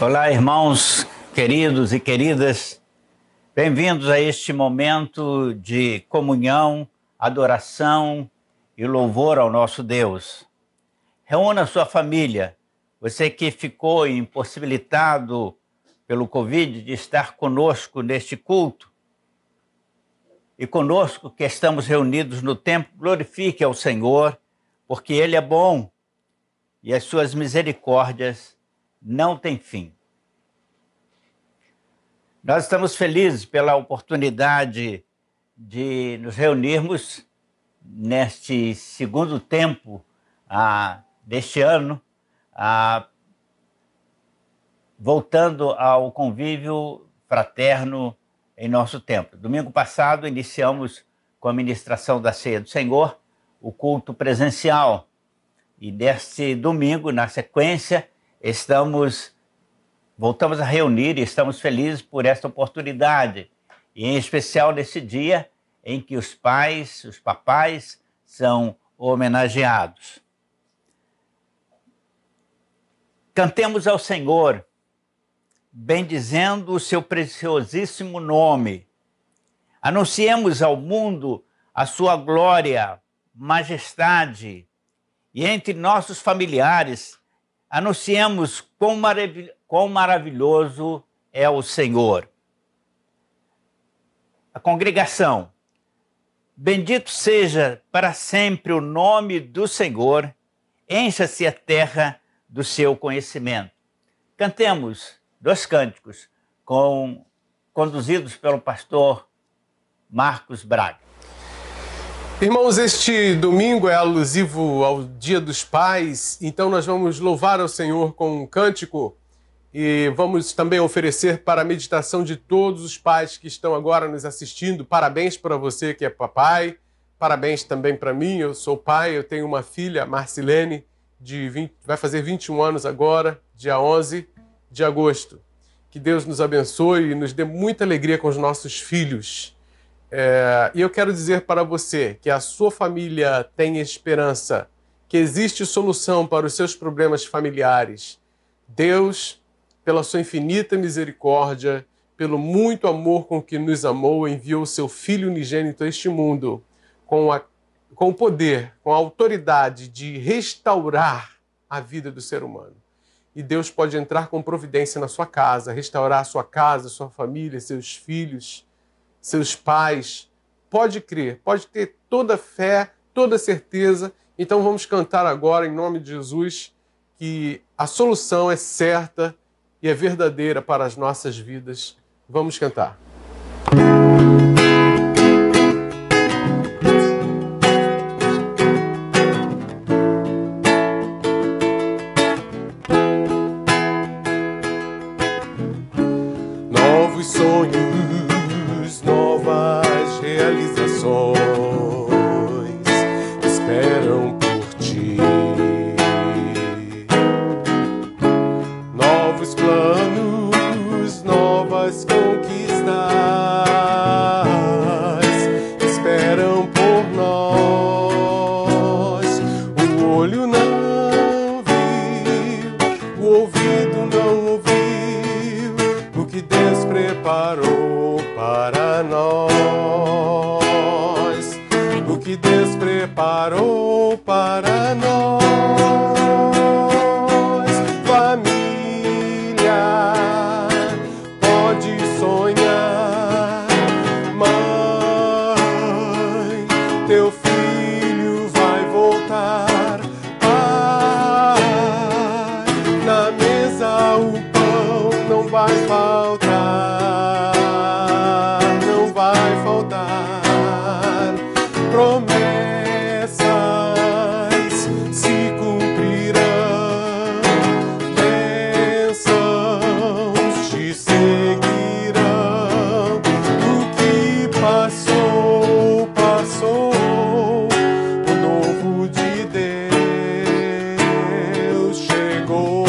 Olá, irmãos queridos e queridas, bem-vindos a este momento de comunhão, adoração e louvor ao nosso Deus. Reúna sua família, você que ficou impossibilitado pelo Covid de estar conosco neste culto, e conosco que estamos reunidos no templo, glorifique ao Senhor, porque Ele é bom e as suas misericórdias não têm fim. Nós estamos felizes pela oportunidade de nos reunirmos neste segundo tempo deste ano, voltando ao convívio fraterno em nosso templo. Domingo passado iniciamos com a ministração da Ceia do Senhor, o culto presencial. E neste domingo, na sequência, voltamos a reunir e estamos felizes por esta oportunidade, e em especial nesse dia em que os papais são homenageados. Cantemos ao Senhor, bendizendo o seu preciosíssimo nome. Anunciemos ao mundo a sua glória, majestade, e entre nossos familiares anunciemos quão maravilhoso é o Senhor. A congregação, bendito seja para sempre o nome do Senhor, encha-se a terra do seu conhecimento. Cantemos 2 cânticos conduzidos pelo pastor Marcos Braga. Irmãos, este domingo é alusivo ao Dia dos Pais, então nós vamos louvar ao Senhor com um cântico e vamos também oferecer para a meditação de todos os pais que estão agora nos assistindo. Parabéns para você que é papai, parabéns também para mim, eu sou pai, eu tenho uma filha, Marcilene, vai fazer 21 anos agora, dia 11 de agosto. Que Deus nos abençoe e nos dê muita alegria com os nossos filhos. E eu quero dizer para você que a sua família tem esperança, que existe solução para os seus problemas familiares. Deus, pela sua infinita misericórdia, pelo muito amor com que nos amou, enviou o seu Filho unigênito a este mundo, com o poder, com a autoridade de restaurar a vida do ser humano. E Deus pode entrar com providência na sua casa, restaurar a sua casa, sua família, seus filhos, seus pais. Pode crer, pode ter toda fé, toda certeza. Então vamos cantar agora, em nome de Jesus, que a solução é certa e é verdadeira para as nossas vidas. Vamos cantar. Novos sonhos, novas realizações esperam por ti. Novos planos, novas conquistas esperam por nós. O olho não viu, o ouvido não ouviu o que Deus preparou para nós, o que Deus preparou para nós. Família, pode sonhar, mãe, teu filho vai voltar. Pai, na mesa o pão não vai faltar, não vai faltar. Promessas se cumprirão, bênçãos te seguirão. O que passou, passou, o novo de Deus chegou.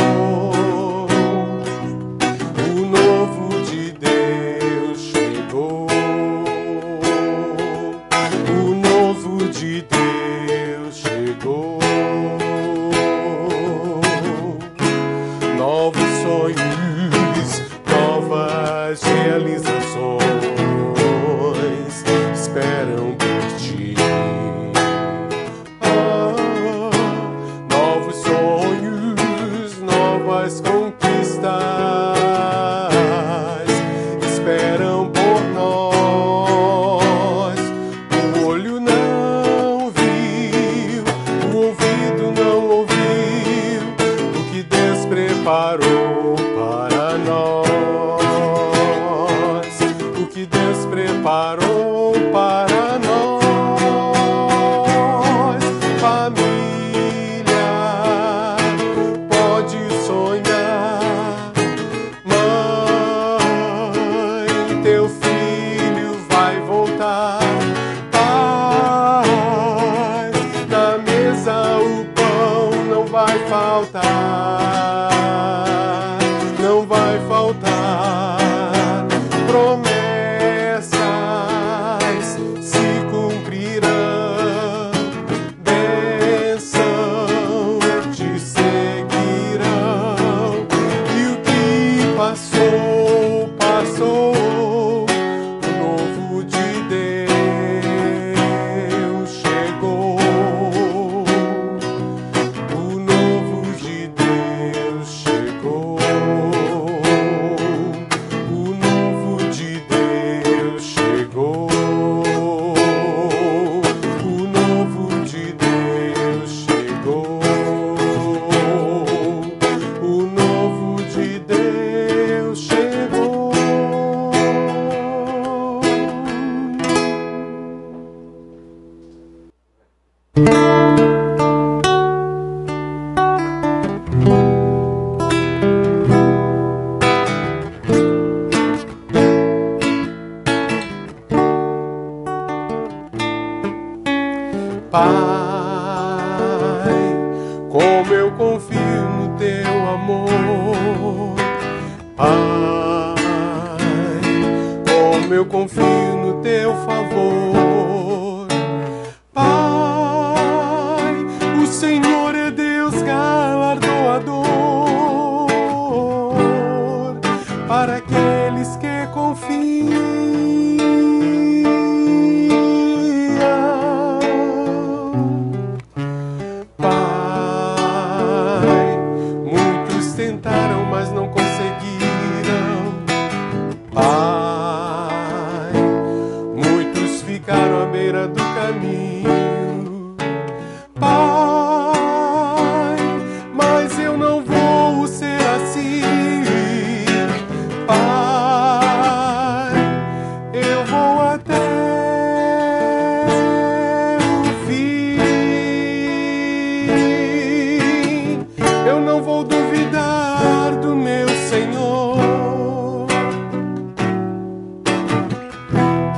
O novo de Deus chegou. O novo Pai, como eu confio no teu amor. Pai, como eu confio no teu favor. Pai, o Senhor é Deus galardoador para aqueles que confiam.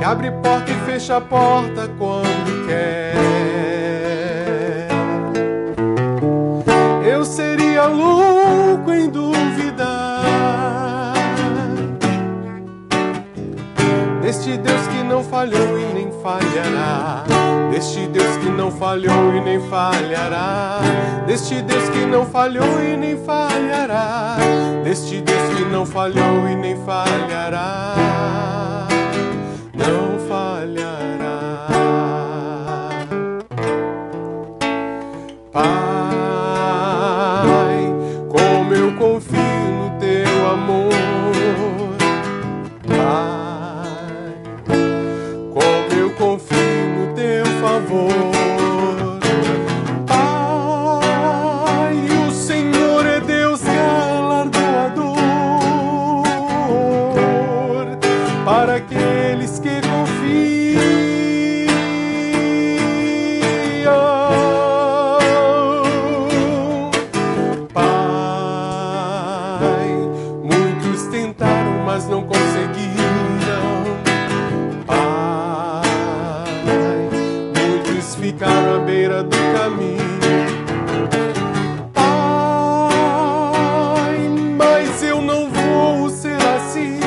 Abre porta e fecha a porta quando quer. Eu seria louco em duvidar deste Deus que não falhou e nem falhará. Deste Deus que não falhou e nem falhará. Deste Deus que não falhou e nem falhará. Deste Deus que não falhou e nem falhará. Não falhará. Pai, como eu confio no teu amor. Pai, como eu confio no teu favor. Pai, o Senhor é Deus galardoador para aqueles que mas não conseguiram. Pai, muitos ficaram à beira do caminho. Pai, mas eu não vou ser assim.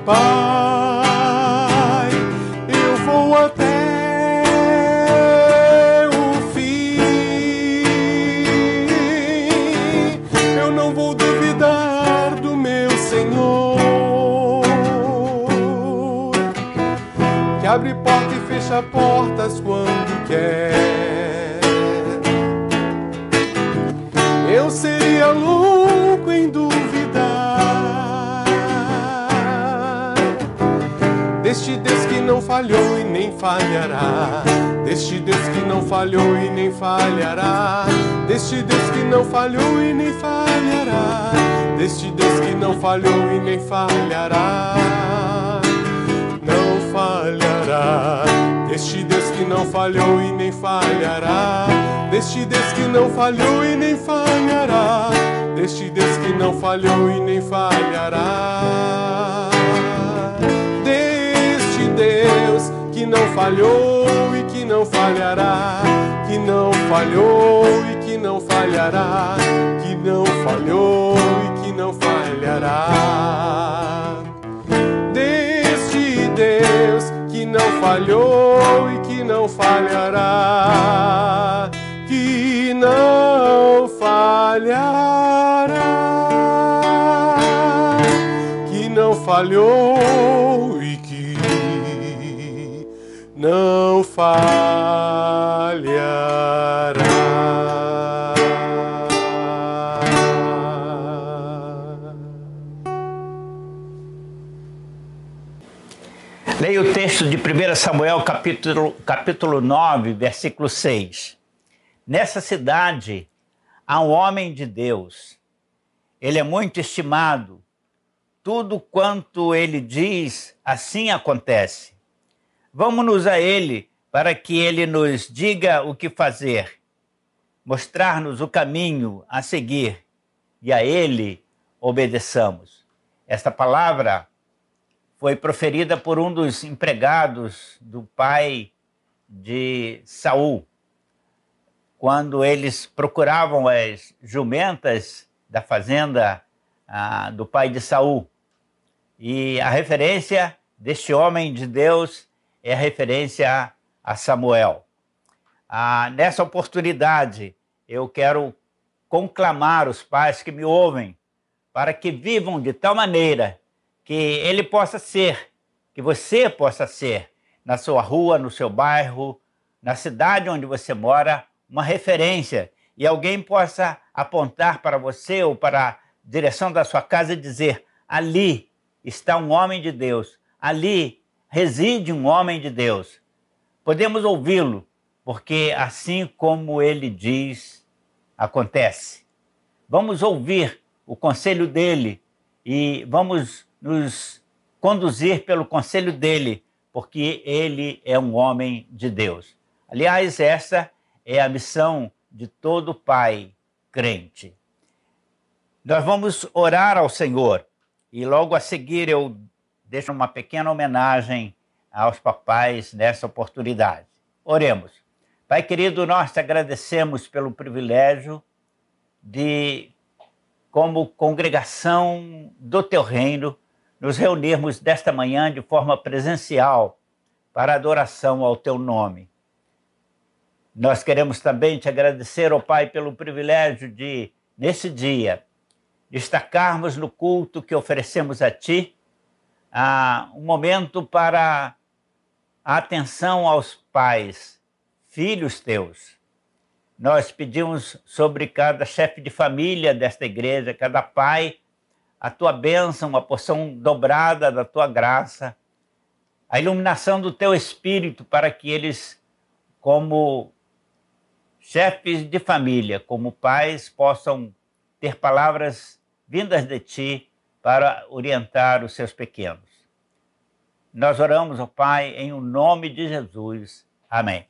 Pai, eu vou até o fim. Eu não vou duvidar do meu Senhor, que abre porta e fecha portas quando quer. Eu seria louco em duvidar deste Deus que não falhou e nem falhará. Deste Deus que não falhou e nem falhará. Deste Deus que não falhou e nem falhará. Deste Deus que não falhou e nem falhará. Não falhará. Deste Deus que não falhou e nem falhará. Deste Deus que não falhou e nem falhará. Deste Deus que não falhou e nem falhará. Deste Deus que não falhou e que não falhará. Que não falhou e que não falhará. Que não falhou e que não falhará. Deste Deus que não falhou e que não falhará. Que não falhará. Que não falhou e que não falhará. Leia o texto de 1 Samuel, capítulo 9, versículo 6. Nessa cidade há um homem de Deus. Ele é muito estimado. Tudo quanto ele diz, assim acontece. Vamos-nos a ele para que Ele nos diga o que fazer, mostrar-nos o caminho a seguir e a Ele obedeçamos. Esta palavra foi proferida por um dos empregados do pai de Saul, quando eles procuravam as jumentas da fazenda do pai de Saul. E a referência deste homem de Deus é a referência a Samuel. Nessa oportunidade, eu quero conclamar os pais que me ouvem para que vivam de tal maneira que ele possa ser, que você possa ser, na sua rua, no seu bairro, na cidade onde você mora, uma referência, e alguém possa apontar para você ou para a direção da sua casa e dizer: ali está um homem de Deus, ali reside um homem de Deus. Podemos ouvi-lo, porque assim como ele diz, acontece. Vamos ouvir o conselho dele e vamos nos conduzir pelo conselho dele, porque ele é um homem de Deus. Aliás, essa é a missão de todo pai crente. Nós vamos orar ao Senhor e logo a seguir eu deixo uma pequena homenagem aos papais nessa oportunidade. Oremos. Pai querido, nós te agradecemos pelo privilégio de, como congregação do teu reino, nos reunirmos desta manhã de forma presencial para adoração ao teu nome. Nós queremos também te agradecer, ó Pai, pelo privilégio de, nesse dia, destacarmos no culto que oferecemos a Ti, um momento para a atenção aos pais, filhos teus. Nós pedimos sobre cada chefe de família desta igreja, cada pai, a tua bênção, uma porção dobrada da tua graça, a iluminação do teu Espírito para que eles, como chefes de família, como pais, possam ter palavras vindas de ti para orientar os seus pequenos. Nós oramos, ó Pai, em o nome de Jesus. Amém.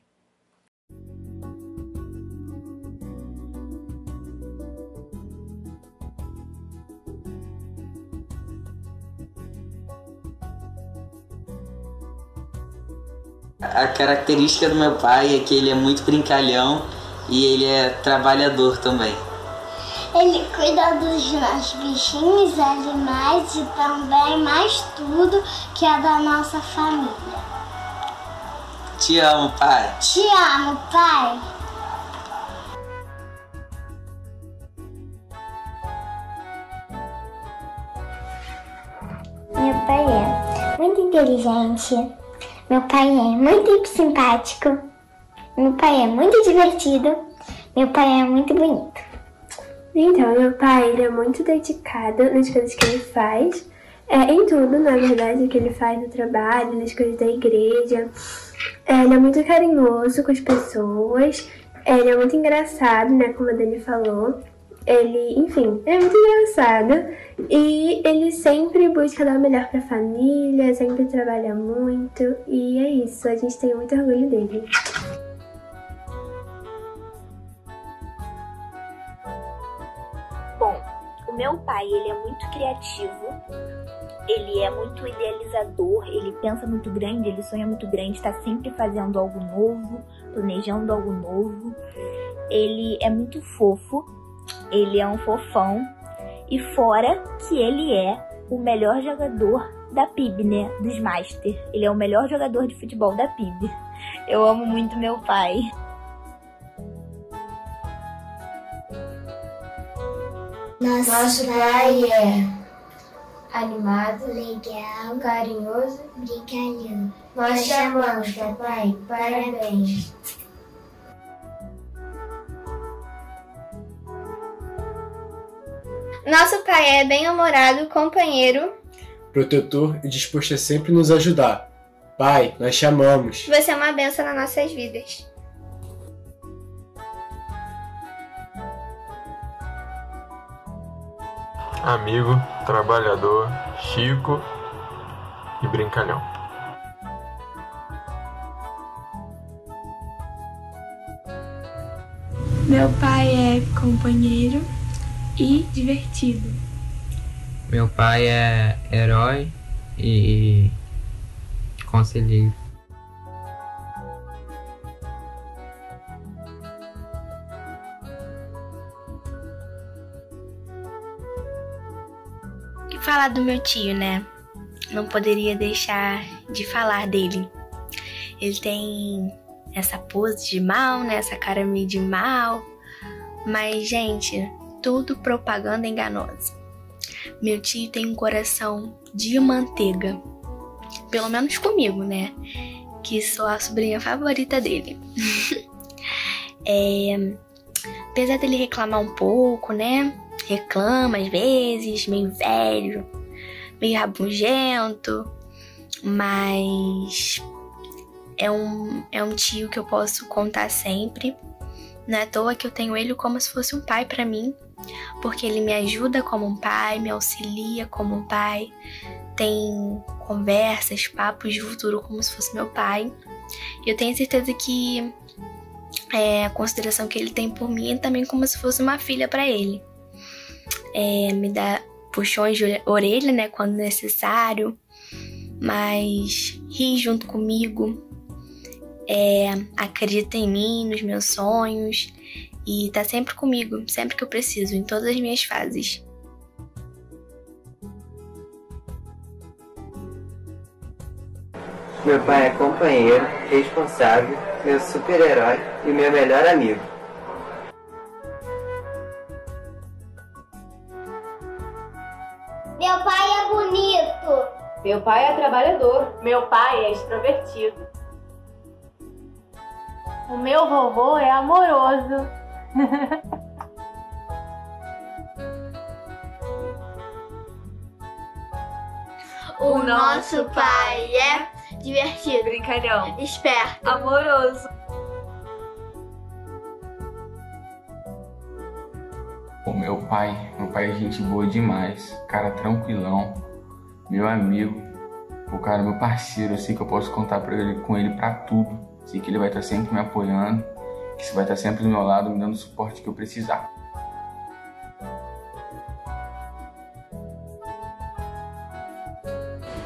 A característica do meu pai é que ele é muito brincalhão e ele é trabalhador também. Ele cuida dos nossos bichinhos, animais e também mais tudo que é da nossa família. Te amo, pai. Te amo, pai. Meu pai é muito inteligente. Meu pai é muito simpático. Meu pai é muito divertido. Meu pai é muito bonito. Então, meu pai, ele é muito dedicado nas coisas que ele faz. Em tudo, na verdade, que ele faz no trabalho, nas coisas da igreja. Ele é muito carinhoso com as pessoas. Ele é muito engraçado, né, como a Dani falou. Ele, enfim, é muito engraçado. E ele sempre busca dar o melhor pra família, sempre trabalha muito. E é isso, a gente tem muito orgulho dele. Bom, o meu pai, ele é muito criativo, ele é muito idealizador, ele pensa muito grande, ele sonha muito grande, está sempre fazendo algo novo, planejando algo novo. Ele é muito fofo, ele é um fofão, e fora que ele é o melhor jogador da PIB, né, dos Master. Ele é o melhor jogador de futebol da PIB. Eu amo muito meu pai. Nosso pai é animado, legal, carinhoso, brincalhão. Nós te amamos, papai. Parabéns. Nosso pai é bem-humorado, companheiro, protetor e disposto a sempre nos ajudar. Pai, nós te amamos. Você é uma bênção nas nossas vidas. Amigo, trabalhador, chico e brincalhão. Meu pai é companheiro e divertido. Meu pai é herói e conselheiro. O que falar do meu tio, né? Não poderia deixar de falar dele. Ele tem essa pose de mal, né? Essa cara meio de mal. Mas, gente, tudo propaganda enganosa. Meu tio tem um coração de manteiga. Pelo menos comigo, né? Que sou a sobrinha favorita dele. Apesar dele reclamar um pouco, né? Reclama às vezes, meio velho, meio rabugento. Mas é um tio que eu posso contar sempre. Não é à toa que eu tenho ele como se fosse um pai pra mim, porque ele me ajuda como um pai, me auxilia como um pai, tem conversas, papos de futuro como se fosse meu pai. E eu tenho certeza que a consideração que ele tem por mim é também como se fosse uma filha pra ele. Me dá puxões de orelha, né, quando necessário, mas ri junto comigo, acredita em mim, nos meus sonhos, e tá sempre comigo, sempre que eu preciso, em todas as minhas fases. Meu pai é companheiro, responsável, meu super-herói e meu melhor amigo. Meu pai é bonito. Meu pai é trabalhador. Meu pai é extrovertido. O meu vovô é amoroso. O nosso pai é divertido, brincalhão, esperto, amoroso. O meu pai é gente boa demais, cara tranquilão, meu amigo, o cara meu parceiro, eu sei que eu posso contar com ele pra tudo, sei que ele vai estar sempre me apoiando, que você vai estar sempre do meu lado, me dando o suporte que eu precisar.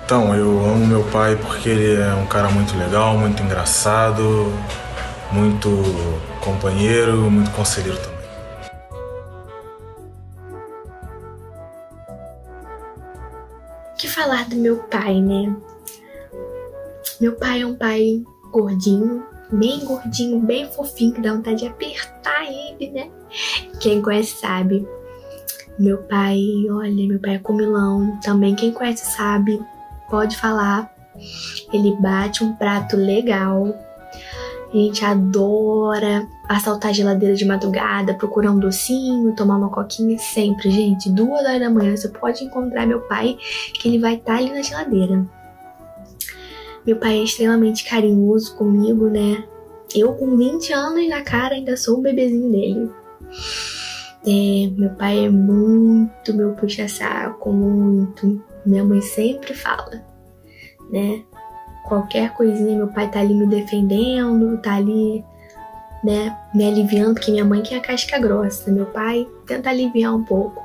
Então, eu amo meu pai porque ele é um cara muito legal, muito engraçado, muito companheiro, muito conselheiro também. O que falar do meu pai, né? Meu pai é um pai gordinho, bem fofinho, que dá vontade de apertar ele, né? Quem conhece sabe. Meu pai é comilão. Também quem conhece sabe, pode falar. Ele bate um prato legal. A gente adora assaltar a geladeira de madrugada, procurar um docinho, tomar uma coquinha sempre, gente. 2h da manhã você pode encontrar meu pai, que ele vai estar ali na geladeira. Meu pai é extremamente carinhoso comigo, né? Eu com 20 anos na cara ainda sou o bebezinho dele. Meu pai é muito meu puxa-saco, muito. Minha mãe sempre fala, né? Qualquer coisinha, meu pai tá ali me defendendo, tá ali, né, me aliviando, porque minha mãe que é a casca grossa. Meu pai tenta aliviar um pouco.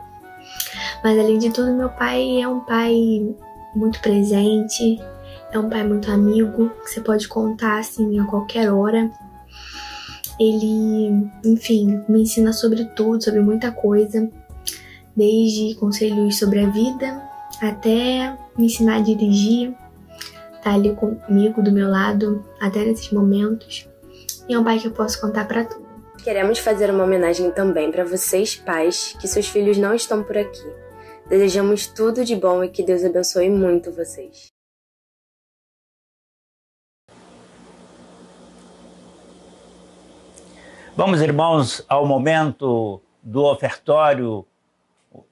Mas além de tudo, meu pai é um pai muito presente, é um pai muito amigo, que você pode contar assim a qualquer hora. Ele, enfim, me ensina sobre tudo, sobre muita coisa, desde conselhos sobre a vida até me ensinar a dirigir. Tá ali comigo, do meu lado, até nesses momentos. E é um pai que eu posso contar pra tudo. Queremos fazer uma homenagem também para vocês, pais, que seus filhos não estão por aqui. Desejamos tudo de bom e que Deus abençoe muito vocês. Vamos, irmãos, ao momento do ofertório,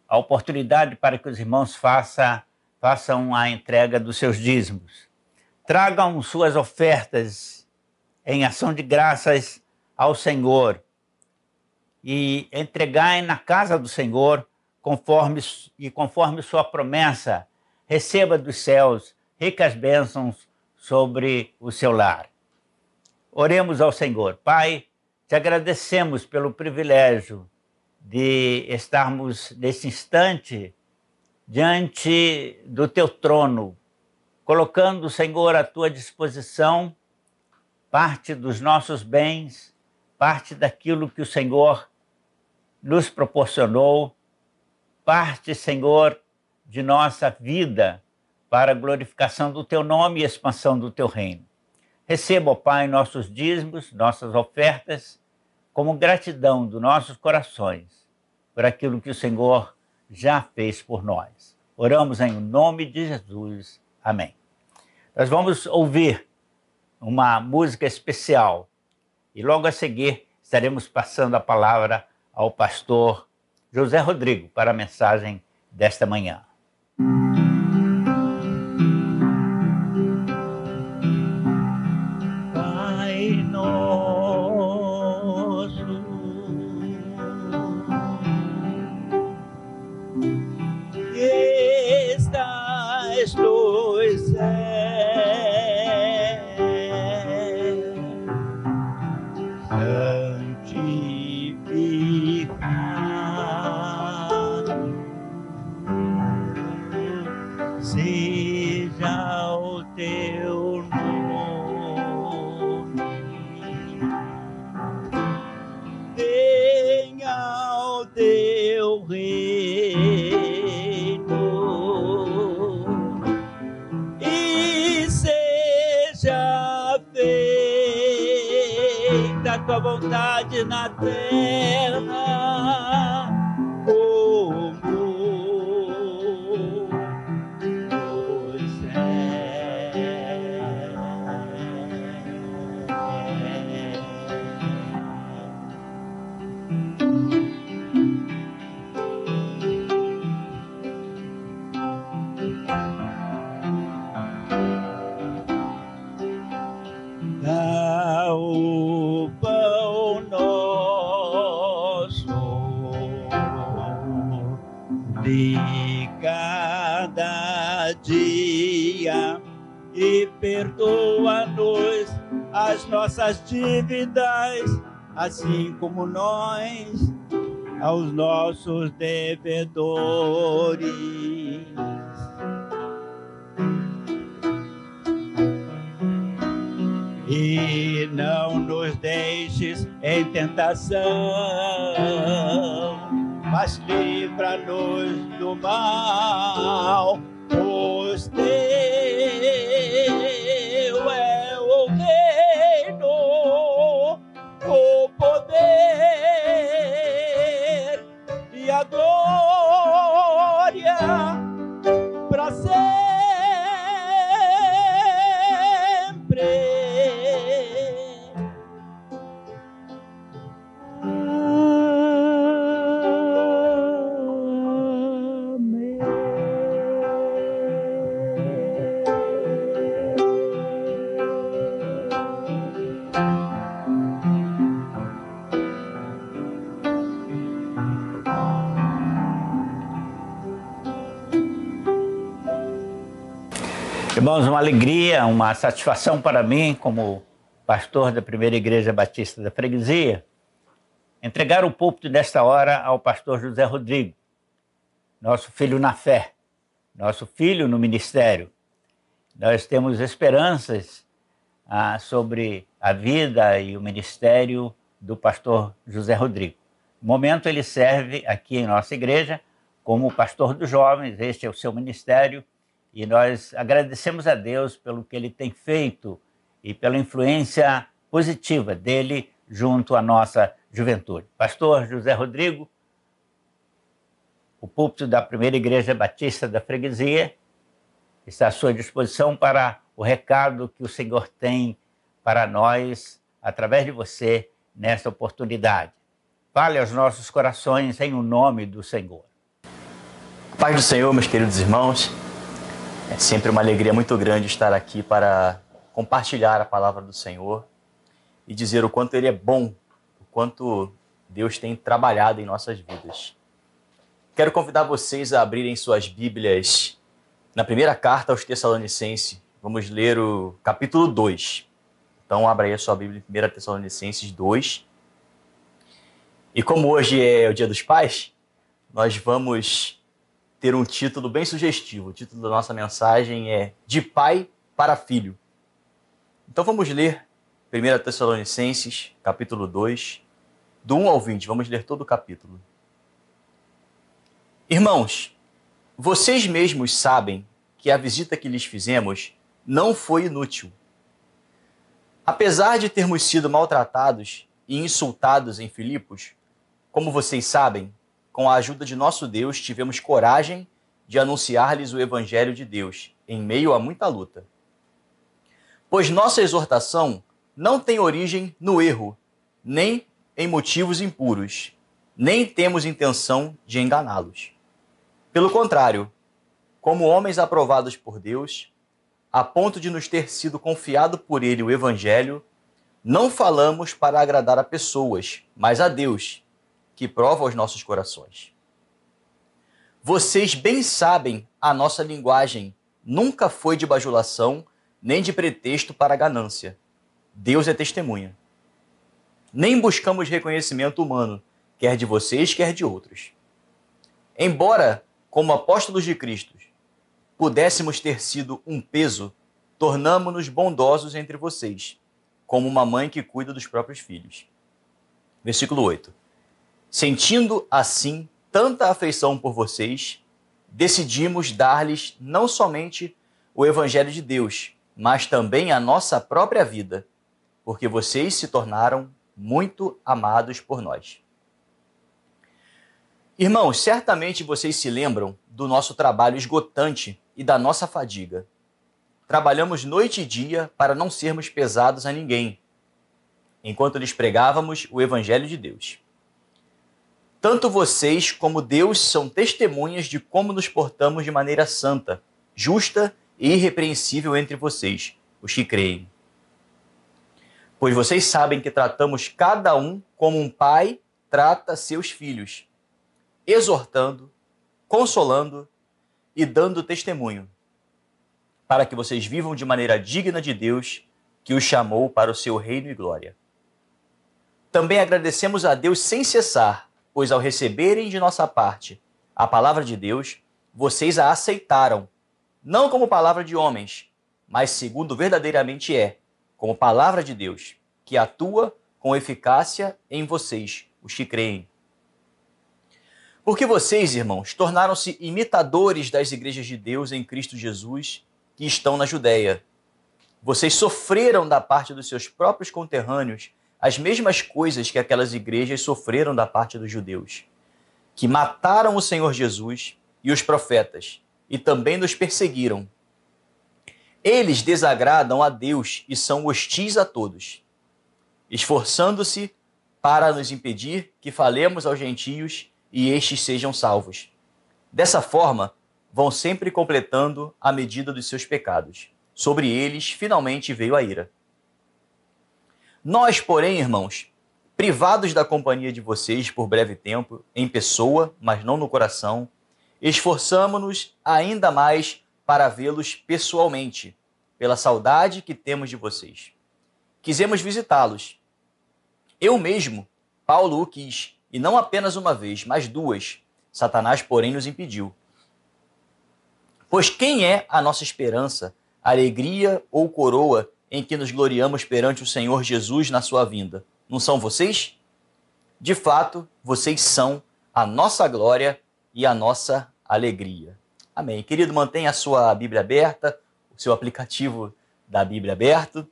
a oportunidade para que os irmãos façam a entrega dos seus dízimos. Tragam suas ofertas em ação de graças ao Senhor e entregai na casa do Senhor conforme sua promessa, receba dos céus ricas bênçãos sobre o seu lar. Oremos ao Senhor. Pai, Te agradecemos pelo privilégio de estarmos nesse instante diante do teu trono, colocando, Senhor, à tua disposição parte dos nossos bens, parte daquilo que o Senhor nos proporcionou, parte, Senhor, de nossa vida para a glorificação do teu nome e expansão do teu reino. Receba, ó Pai, nossos dízimos, nossas ofertas, como gratidão dos nossos corações por aquilo que o Senhor já fez por nós. Oramos em nome de Jesus. Amém. Nós vamos ouvir uma música especial e logo a seguir estaremos passando a palavra ao pastor José Rodrigo para a mensagem desta manhã. Pai nosso, que estás nos céus, seja o teu nome, venha o teu reino e seja feita a tua vontade na terra como dá o pão nosso de cada dia e perdoa-nos as nossas dívidas, assim como nós aos nossos devedores. E não nos deixes em tentação, mas livra-nos do mal, pois teu é o reino, o poder e a glória para sempre. Irmãos, uma alegria, uma satisfação para mim, como pastor da Primeira Igreja Batista da Freguesia, entregar o púlpito nesta hora ao pastor José Rodrigo, nosso filho na fé, nosso filho no ministério. Nós temos esperanças sobre a vida e o ministério do pastor José Rodrigo. No momento, ele serve aqui em nossa igreja como pastor dos jovens, este é o seu ministério, e nós agradecemos a Deus pelo que ele tem feito e pela influência positiva dele junto à nossa juventude. Pastor José Rodrigo, o púlpito da Primeira Igreja Batista da Freguesia está à sua disposição para o recado que o Senhor tem para nós, através de você, nesta oportunidade. Fale aos nossos corações em o nome do Senhor. Paz do Senhor, meus queridos irmãos. É sempre uma alegria muito grande estar aqui para compartilhar a palavra do Senhor e dizer o quanto Ele é bom, o quanto Deus tem trabalhado em nossas vidas. Quero convidar vocês a abrirem suas Bíblias na primeira carta aos Tessalonicenses. Vamos ler o capítulo 2. Então, abra aí a sua Bíblia em 1 Tessalonicenses 2, E como hoje é o Dia dos Pais, nós vamos ter um título bem sugestivo. O título da nossa mensagem é De Pai para Filho. Então vamos ler 1 Tessalonicenses, capítulo 2, do 1 ao 20. Vamos ler todo o capítulo. Irmãos, vocês mesmos sabem que a visita que lhes fizemos não foi inútil. Apesar de termos sido maltratados e insultados em Filipos, como vocês sabem, com a ajuda de nosso Deus, tivemos coragem de anunciar-lhes o Evangelho de Deus, em meio a muita luta. Pois nossa exortação não tem origem no erro, nem em motivos impuros, nem temos intenção de enganá-los. Pelo contrário, como homens aprovados por Deus, a ponto de nos ter sido confiado por Ele o Evangelho, não falamos para agradar a pessoas, mas a Deus, que prova os nossos corações. Vocês bem sabem a nossa linguagem nunca foi de bajulação, nem de pretexto para ganância. Deus é testemunha. Nem buscamos reconhecimento humano, quer de vocês, quer de outros. Embora, como apóstolos de Cristo, pudéssemos ter sido um peso, tornamo-nos bondosos entre vocês, como uma mãe que cuida dos próprios filhos. Versículo 8. Sentindo, assim, tanta afeição por vocês, decidimos dar-lhes não somente o Evangelho de Deus, mas também a nossa própria vida, porque vocês se tornaram muito amados por nós. Irmãos, certamente vocês se lembram do nosso trabalho esgotante e da nossa fadiga. Trabalhamos noite e dia para não sermos pesados a ninguém, enquanto lhes pregávamos o Evangelho de Deus. Tanto vocês como Deus são testemunhas de como nos portamos de maneira santa, justa e irrepreensível entre vocês, os que creem. Pois vocês sabem que tratamos cada um como um pai trata seus filhos, exortando, consolando e dando testemunho, para que vocês vivam de maneira digna de Deus, que os chamou para o seu reino e glória. Também agradecemos a Deus sem cessar, pois ao receberem de nossa parte a palavra de Deus, vocês a aceitaram, não como palavra de homens, mas segundo verdadeiramente é, como palavra de Deus, que atua com eficácia em vocês, os que creem. Porque vocês, irmãos, tornaram-se imitadores das igrejas de Deus em Cristo Jesus, que estão na Judéia. Vocês sofreram da parte dos seus próprios conterrâneos as mesmas coisas que aquelas igrejas sofreram da parte dos judeus, que mataram o Senhor Jesus e os profetas, e também nos perseguiram. Eles desagradam a Deus e são hostis a todos, esforçando-se para nos impedir que falemos aos gentios e estes sejam salvos. Dessa forma, vão sempre completando a medida dos seus pecados. Sobre eles, finalmente, veio a ira. Nós, porém, irmãos, privados da companhia de vocês por breve tempo, em pessoa, mas não no coração, esforçamo-nos ainda mais para vê-los pessoalmente, pela saudade que temos de vocês. Quisemos visitá-los. Eu mesmo, Paulo, o quis, e não apenas uma vez, mas duas. Satanás, porém, nos impediu. Pois quem é a nossa esperança, alegria ou coroa em que nos gloriamos perante o Senhor Jesus na sua vinda? Não são vocês? De fato, vocês são a nossa glória e a nossa alegria. Amém. Querido, mantenha a sua Bíblia aberta, o seu aplicativo da Bíblia aberto.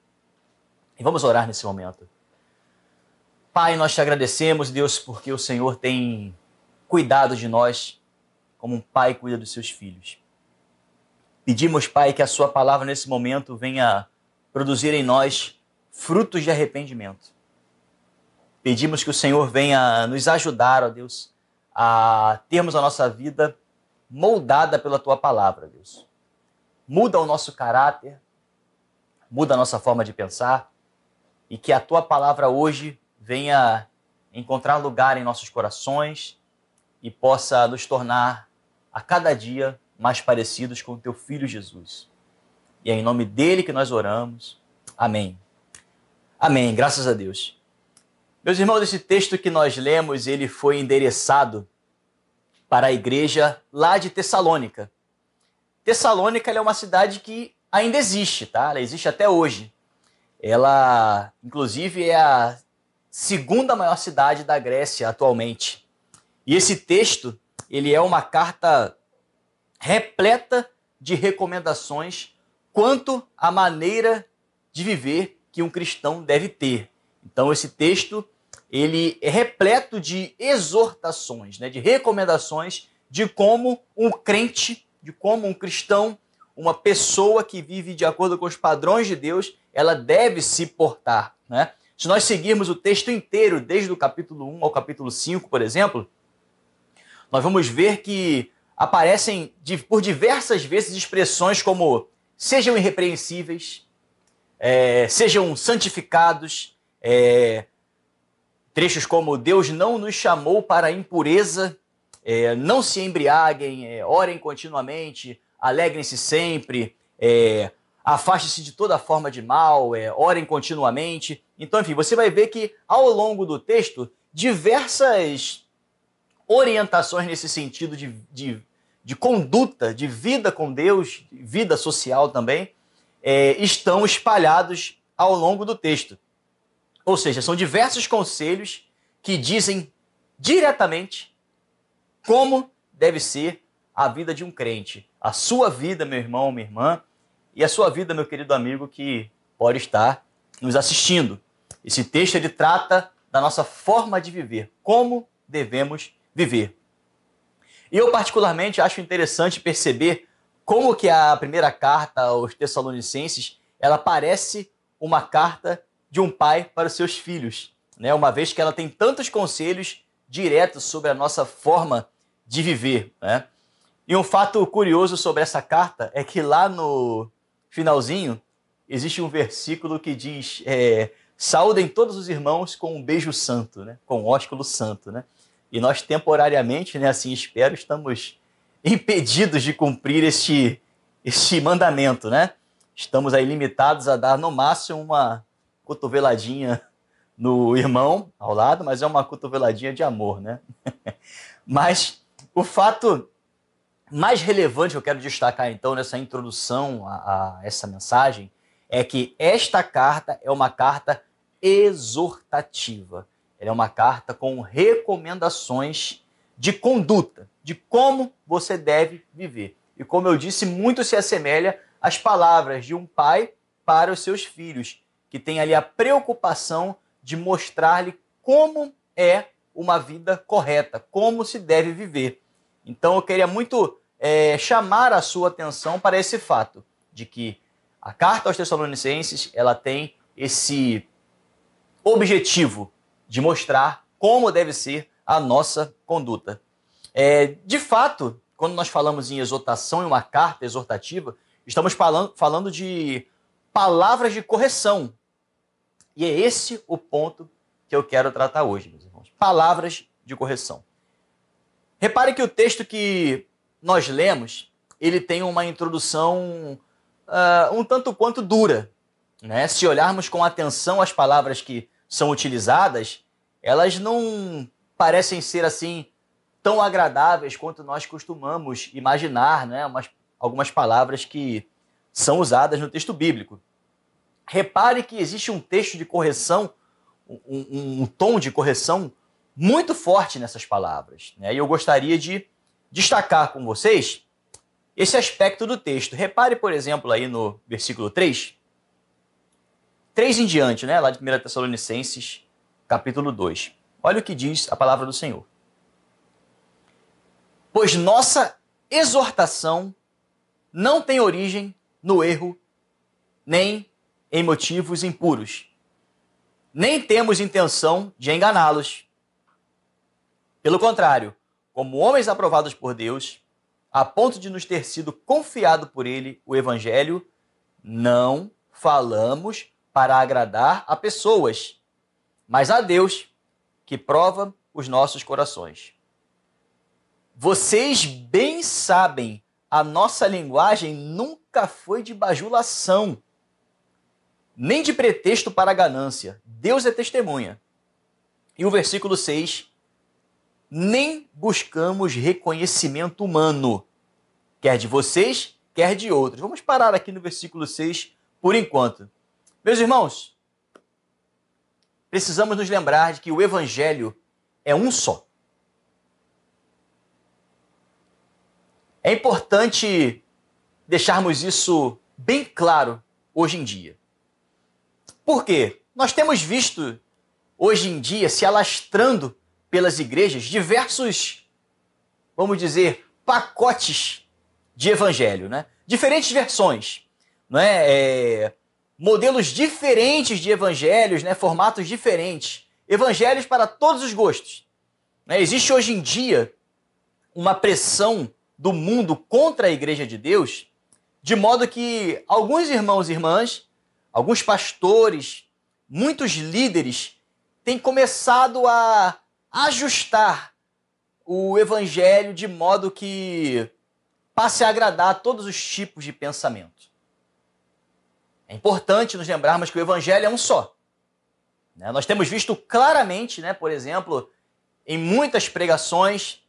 E vamos orar nesse momento. Pai, nós te agradecemos, Deus, porque o Senhor tem cuidado de nós como um pai cuida dos seus filhos. Pedimos, Pai, que a sua palavra nesse momento venha produzir em nós frutos de arrependimento. Pedimos que o Senhor venha nos ajudar, ó Deus, a termos a nossa vida moldada pela tua palavra, Deus. Muda o nosso caráter, muda a nossa forma de pensar, e que a tua palavra hoje venha encontrar lugar em nossos corações e possa nos tornar a cada dia mais parecidos com o teu Filho Jesus. E é em nome dele que nós oramos. Amém. Amém. Graças a Deus. Meus irmãos, esse texto que nós lemos, ele foi endereçado para a igreja lá de Tessalônica. Tessalônica é uma cidade que ainda existe, tá? Ela existe até hoje. Ela, inclusive, é a segunda maior cidade da Grécia atualmente. E esse texto, ele é uma carta repleta de recomendações quanto à maneira de viver que um cristão deve ter. Então, esse texto, ele é repleto de exortações, né, de recomendações de como um crente, de como um cristão, uma pessoa que vive de acordo com os padrões de Deus, ela deve se portar, né? Se nós seguirmos o texto inteiro, desde o capítulo 1 ao capítulo 5, por exemplo, nós vamos ver que aparecem por diversas vezes expressões como sejam irrepreensíveis, sejam santificados, trechos como Deus não nos chamou para a impureza, não se embriaguem, orem continuamente, alegrem-se sempre, afaste-se de toda forma de mal, orem continuamente. Então, enfim, você vai ver que ao longo do texto, diversas orientações nesse sentido de conduta, de vida com Deus, vida social também, estão espalhados ao longo do texto. Ou seja, são diversos conselhos que dizem diretamente como deve ser a vida de um crente. A sua vida, meu irmão, minha irmã, e a sua vida, meu querido amigo, que pode estar nos assistindo. Esse texto, ele trata da nossa forma de viver, como devemos viver. E eu, particularmente, acho interessante perceber como que a primeira carta aos Tessalonicenses, ela parece uma carta de um pai para os seus filhos, né? Uma vez que ela tem tantos conselhos diretos sobre a nossa forma de viver, né? E um fato curioso sobre essa carta é que lá no finalzinho existe um versículo que diz saúdem todos os irmãos com um beijo santo, né? Com um ósculo santo, né? E nós temporariamente, né, assim espero, estamos impedidos de cumprir este mandamento, né? Estamos aí limitados a dar no máximo uma cotoveladinha no irmão ao lado, mas é uma cotoveladinha de amor, né? Mas o fato mais relevante que eu quero destacar então nessa introdução a essa mensagem é que esta carta é uma carta exortativa. Ela é uma carta com recomendações de conduta, de como você deve viver. E como eu disse, muito se assemelha às palavras de um pai para os seus filhos, que tem ali a preocupação de mostrar-lhe como é uma vida correta, como se deve viver. Então eu queria muito chamar a sua atenção para esse fato, de que a carta aos Tessalonicenses, ela tem esse objetivo de mostrar como deve ser a nossa conduta. De fato, quando nós falamos em exortação, em uma carta exortativa, estamos falando de palavras de correção. E é esse o ponto que eu quero tratar hoje, meus irmãos. Palavras de correção. Repare que o texto que nós lemos, ele tem uma introdução um tanto quanto dura, né? Se olharmos com atenção as palavras que são utilizadas, elas não parecem ser assim tão agradáveis quanto nós costumamos imaginar, né? Algumas palavras que são usadas no texto bíblico. Repare que existe um texto de correção, um tom de correção muito forte nessas palavras, né? E eu gostaria de destacar com vocês esse aspecto do texto. Repare, por exemplo, aí no versículo 3 em diante, né? Lá de 1 Tessalonicenses, capítulo 2. Olha o que diz a palavra do Senhor. Pois nossa exortação não tem origem no erro, nem em motivos impuros. Nem temos intenção de enganá-los. Pelo contrário, como homens aprovados por Deus, a ponto de nos ter sido confiado por Ele o Evangelho, não falamos para agradar a pessoas, mas a Deus, que prova os nossos corações. Vocês bem sabem, a nossa linguagem nunca foi de bajulação, nem de pretexto para a ganância. Deus é testemunha. E o versículo 6, nem buscamos reconhecimento humano, quer de vocês, quer de outros. Vamos parar aqui no versículo 6 por enquanto. Meus irmãos, precisamos nos lembrar de que o Evangelho é um só. É importante deixarmos isso bem claro hoje em dia. Por quê? Nós temos visto hoje em dia se alastrando pelas igrejas diversos, vamos dizer, pacotes de evangelho, né? Diferentes versões, não é? Modelos diferentes de evangelhos, né? Formatos diferentes, evangelhos para todos os gostos. Né? Existe hoje em dia uma pressão do mundo contra a Igreja de Deus, de modo que alguns irmãos e irmãs, alguns pastores, muitos líderes têm começado a ajustar o evangelho de modo que passe a agradar a todos os tipos de pensamento. É importante nos lembrarmos que o evangelho é um só. Nós temos visto claramente, né, por exemplo, em muitas pregações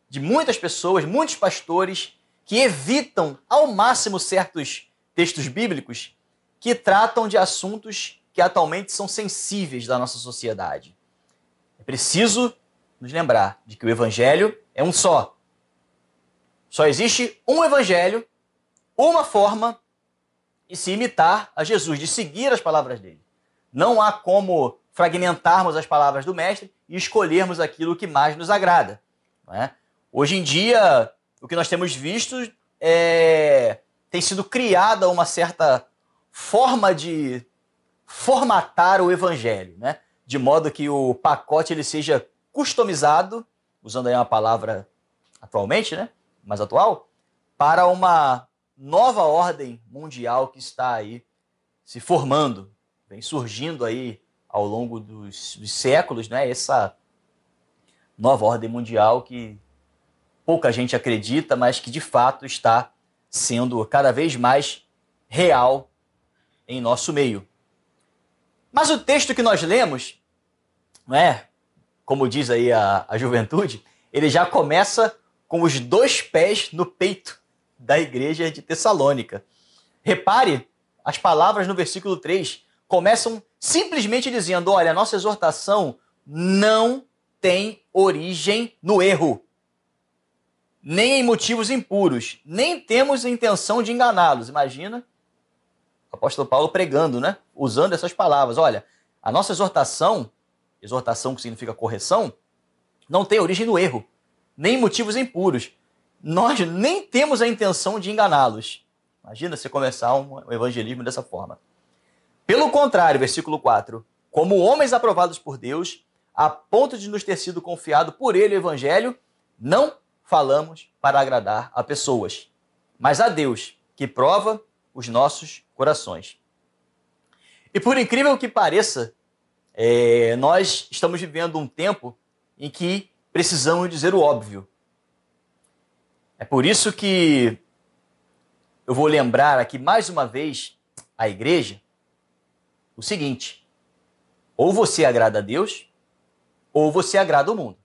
de muitas pessoas, muitos pastores, que evitam ao máximo certos textos bíblicos que tratam de assuntos que atualmente são sensíveis da nossa sociedade. É preciso nos lembrar de que o evangelho é um só. Só existe um evangelho, uma forma de se imitar a Jesus, de seguir as palavras dele. Não há como fragmentarmos as palavras do mestre e escolhermos aquilo que mais nos agrada. Não é? Hoje em dia, o que nós temos visto tem sido criada uma certa forma de formatar o evangelho, né? De modo que o pacote ele seja customizado, usando aí uma palavra atualmente, né? Mais atual, para uma nova ordem mundial que está aí se formando, vem surgindo aí ao longo dos séculos, né? Essa nova ordem mundial que pouca gente acredita, mas que de fato está sendo cada vez mais real em nosso meio. Mas o texto que nós lemos, não é? Como diz aí a juventude, ele já começa com os dois pés no peito da igreja de Tessalônica. Repare, as palavras no versículo 3 começam simplesmente dizendo, olha, a nossa exortação não tem origem no erro, nem em motivos impuros, nem temos a intenção de enganá-los. Imagina o apóstolo Paulo pregando, né? Usando essas palavras. Olha, a nossa exortação que significa correção, não tem origem no erro, nem em motivos impuros. Nós nem temos a intenção de enganá-los. Imagina você começar um evangelismo dessa forma. Pelo contrário, versículo 4, como homens aprovados por Deus, a ponto de nos ter sido confiado por ele o evangelho, não falamos para agradar a pessoas, mas a Deus, que prova os nossos corações. E por incrível que pareça, nós estamos vivendo um tempo em que precisamos dizer o óbvio. É por isso que eu vou lembrar aqui mais uma vez à igreja o seguinte: ou você agrada a Deus, ou você agrada o mundo.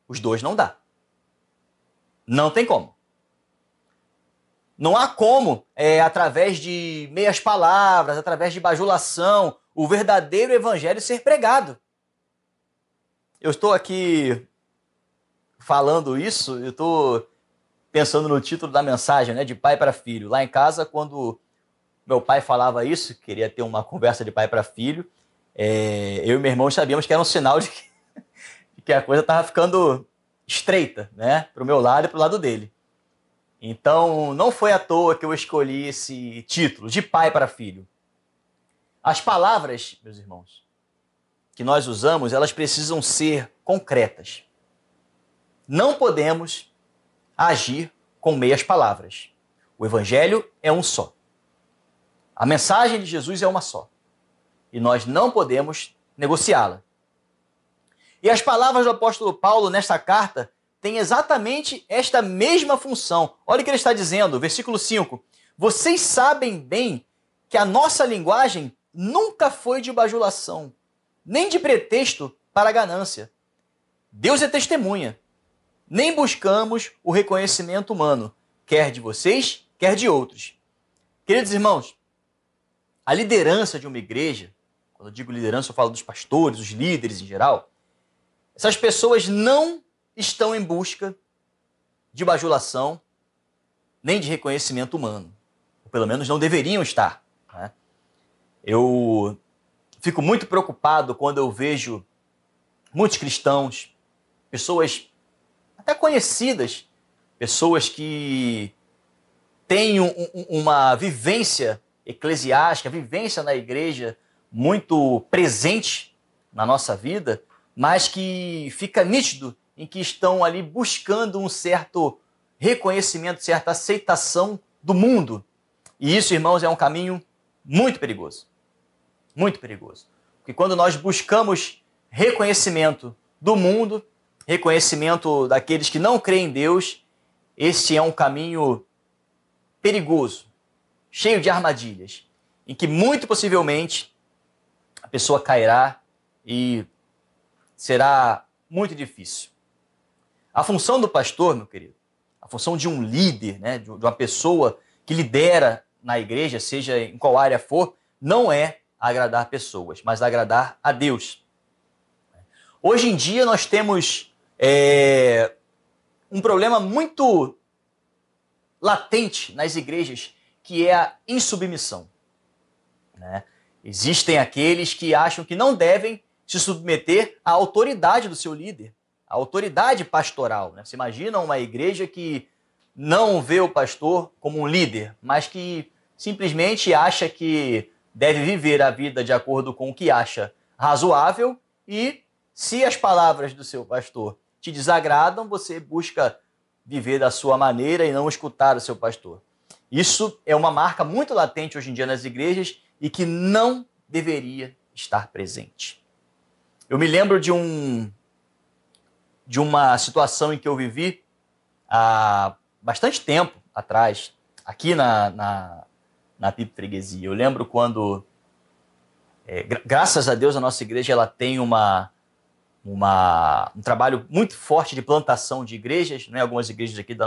Os dois não dá. Não tem como. Não há como, através de meias palavras, através de bajulação, o verdadeiro evangelho ser pregado. Eu estou aqui falando isso, eu estou pensando no título da mensagem, né, de pai para filho. Lá em casa, quando meu pai falava isso, queria ter uma conversa de pai para filho, eu e meu irmão sabíamos que era um sinal de que a coisa estava ficando estreita, né, para o meu lado e para o lado dele. Então, não foi à toa que eu escolhi esse título, de pai para filho. As palavras, meus irmãos, que nós usamos, elas precisam ser concretas. Não podemos agir com meias palavras. O evangelho é um só. A mensagem de Jesus é uma só. E nós não podemos negociá-la. E as palavras do apóstolo Paulo nesta carta têm exatamente esta mesma função. Olha o que ele está dizendo, versículo 5. Vocês sabem bem que a nossa linguagem nunca foi de bajulação, nem de pretexto para a ganância. Deus é testemunha. Nem buscamos o reconhecimento humano, quer de vocês, quer de outros. Queridos irmãos, a liderança de uma igreja, quando eu digo liderança, eu falo dos pastores, os líderes em geral, essas pessoas não estão em busca de bajulação, nem de reconhecimento humano. Ou pelo menos não deveriam estar. Né? Eu fico muito preocupado quando eu vejo muitos cristãos, pessoas até conhecidas, pessoas que têm uma vivência eclesiástica, vivência na igreja muito presente na nossa vida, mas que fica nítido em que estão ali buscando um certo reconhecimento, certa aceitação do mundo. E isso, irmãos, é um caminho muito perigoso. Muito perigoso. Porque quando nós buscamos reconhecimento do mundo, reconhecimento daqueles que não creem em Deus, esse é um caminho perigoso, cheio de armadilhas, em que muito possivelmente a pessoa cairá e será muito difícil. A função do pastor, meu querido, a função de um líder, né, de uma pessoa que lidera na igreja, seja em qual área for, não é agradar pessoas, mas agradar a Deus. Hoje em dia nós temos um problema muito latente nas igrejas, que é a insubmissão. Né? Existem aqueles que acham que não devem se submeter à autoridade do seu líder, à autoridade pastoral. Né? Você imagina uma igreja que não vê o pastor como um líder, mas que simplesmente acha que deve viver a vida de acordo com o que acha razoável e, se as palavras do seu pastor te desagradam, você busca viver da sua maneira e não escutar o seu pastor. Isso é uma marca muito latente hoje em dia nas igrejas e que não deveria estar presente. Eu me lembro de uma situação em que eu vivi há bastante tempo atrás, aqui na PIB Freguesia. Eu lembro quando, graças a Deus, a nossa igreja ela tem um trabalho muito forte de plantação de igrejas. Né? Algumas igrejas aqui da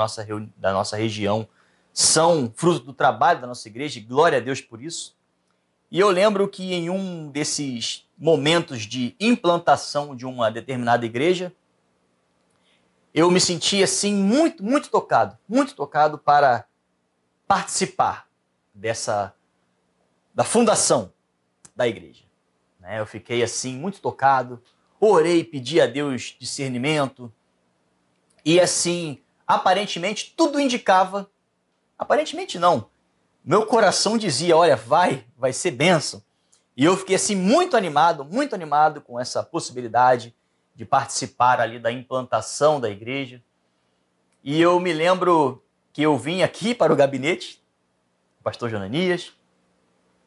nossa região são fruto do trabalho da nossa igreja, e glória a Deus por isso. E eu lembro que em um desses momentos de implantação de uma determinada igreja, eu me senti assim muito tocado para participar da fundação da igreja. Né? Eu fiquei assim muito tocado, orei, pedi a Deus discernimento e assim, aparentemente tudo indicava, aparentemente não, meu coração dizia, olha, vai ser bênção. E eu fiquei assim muito animado com essa possibilidade de participar ali da implantação da igreja. E eu me lembro que eu vim aqui para o gabinete do pastor Jonanias,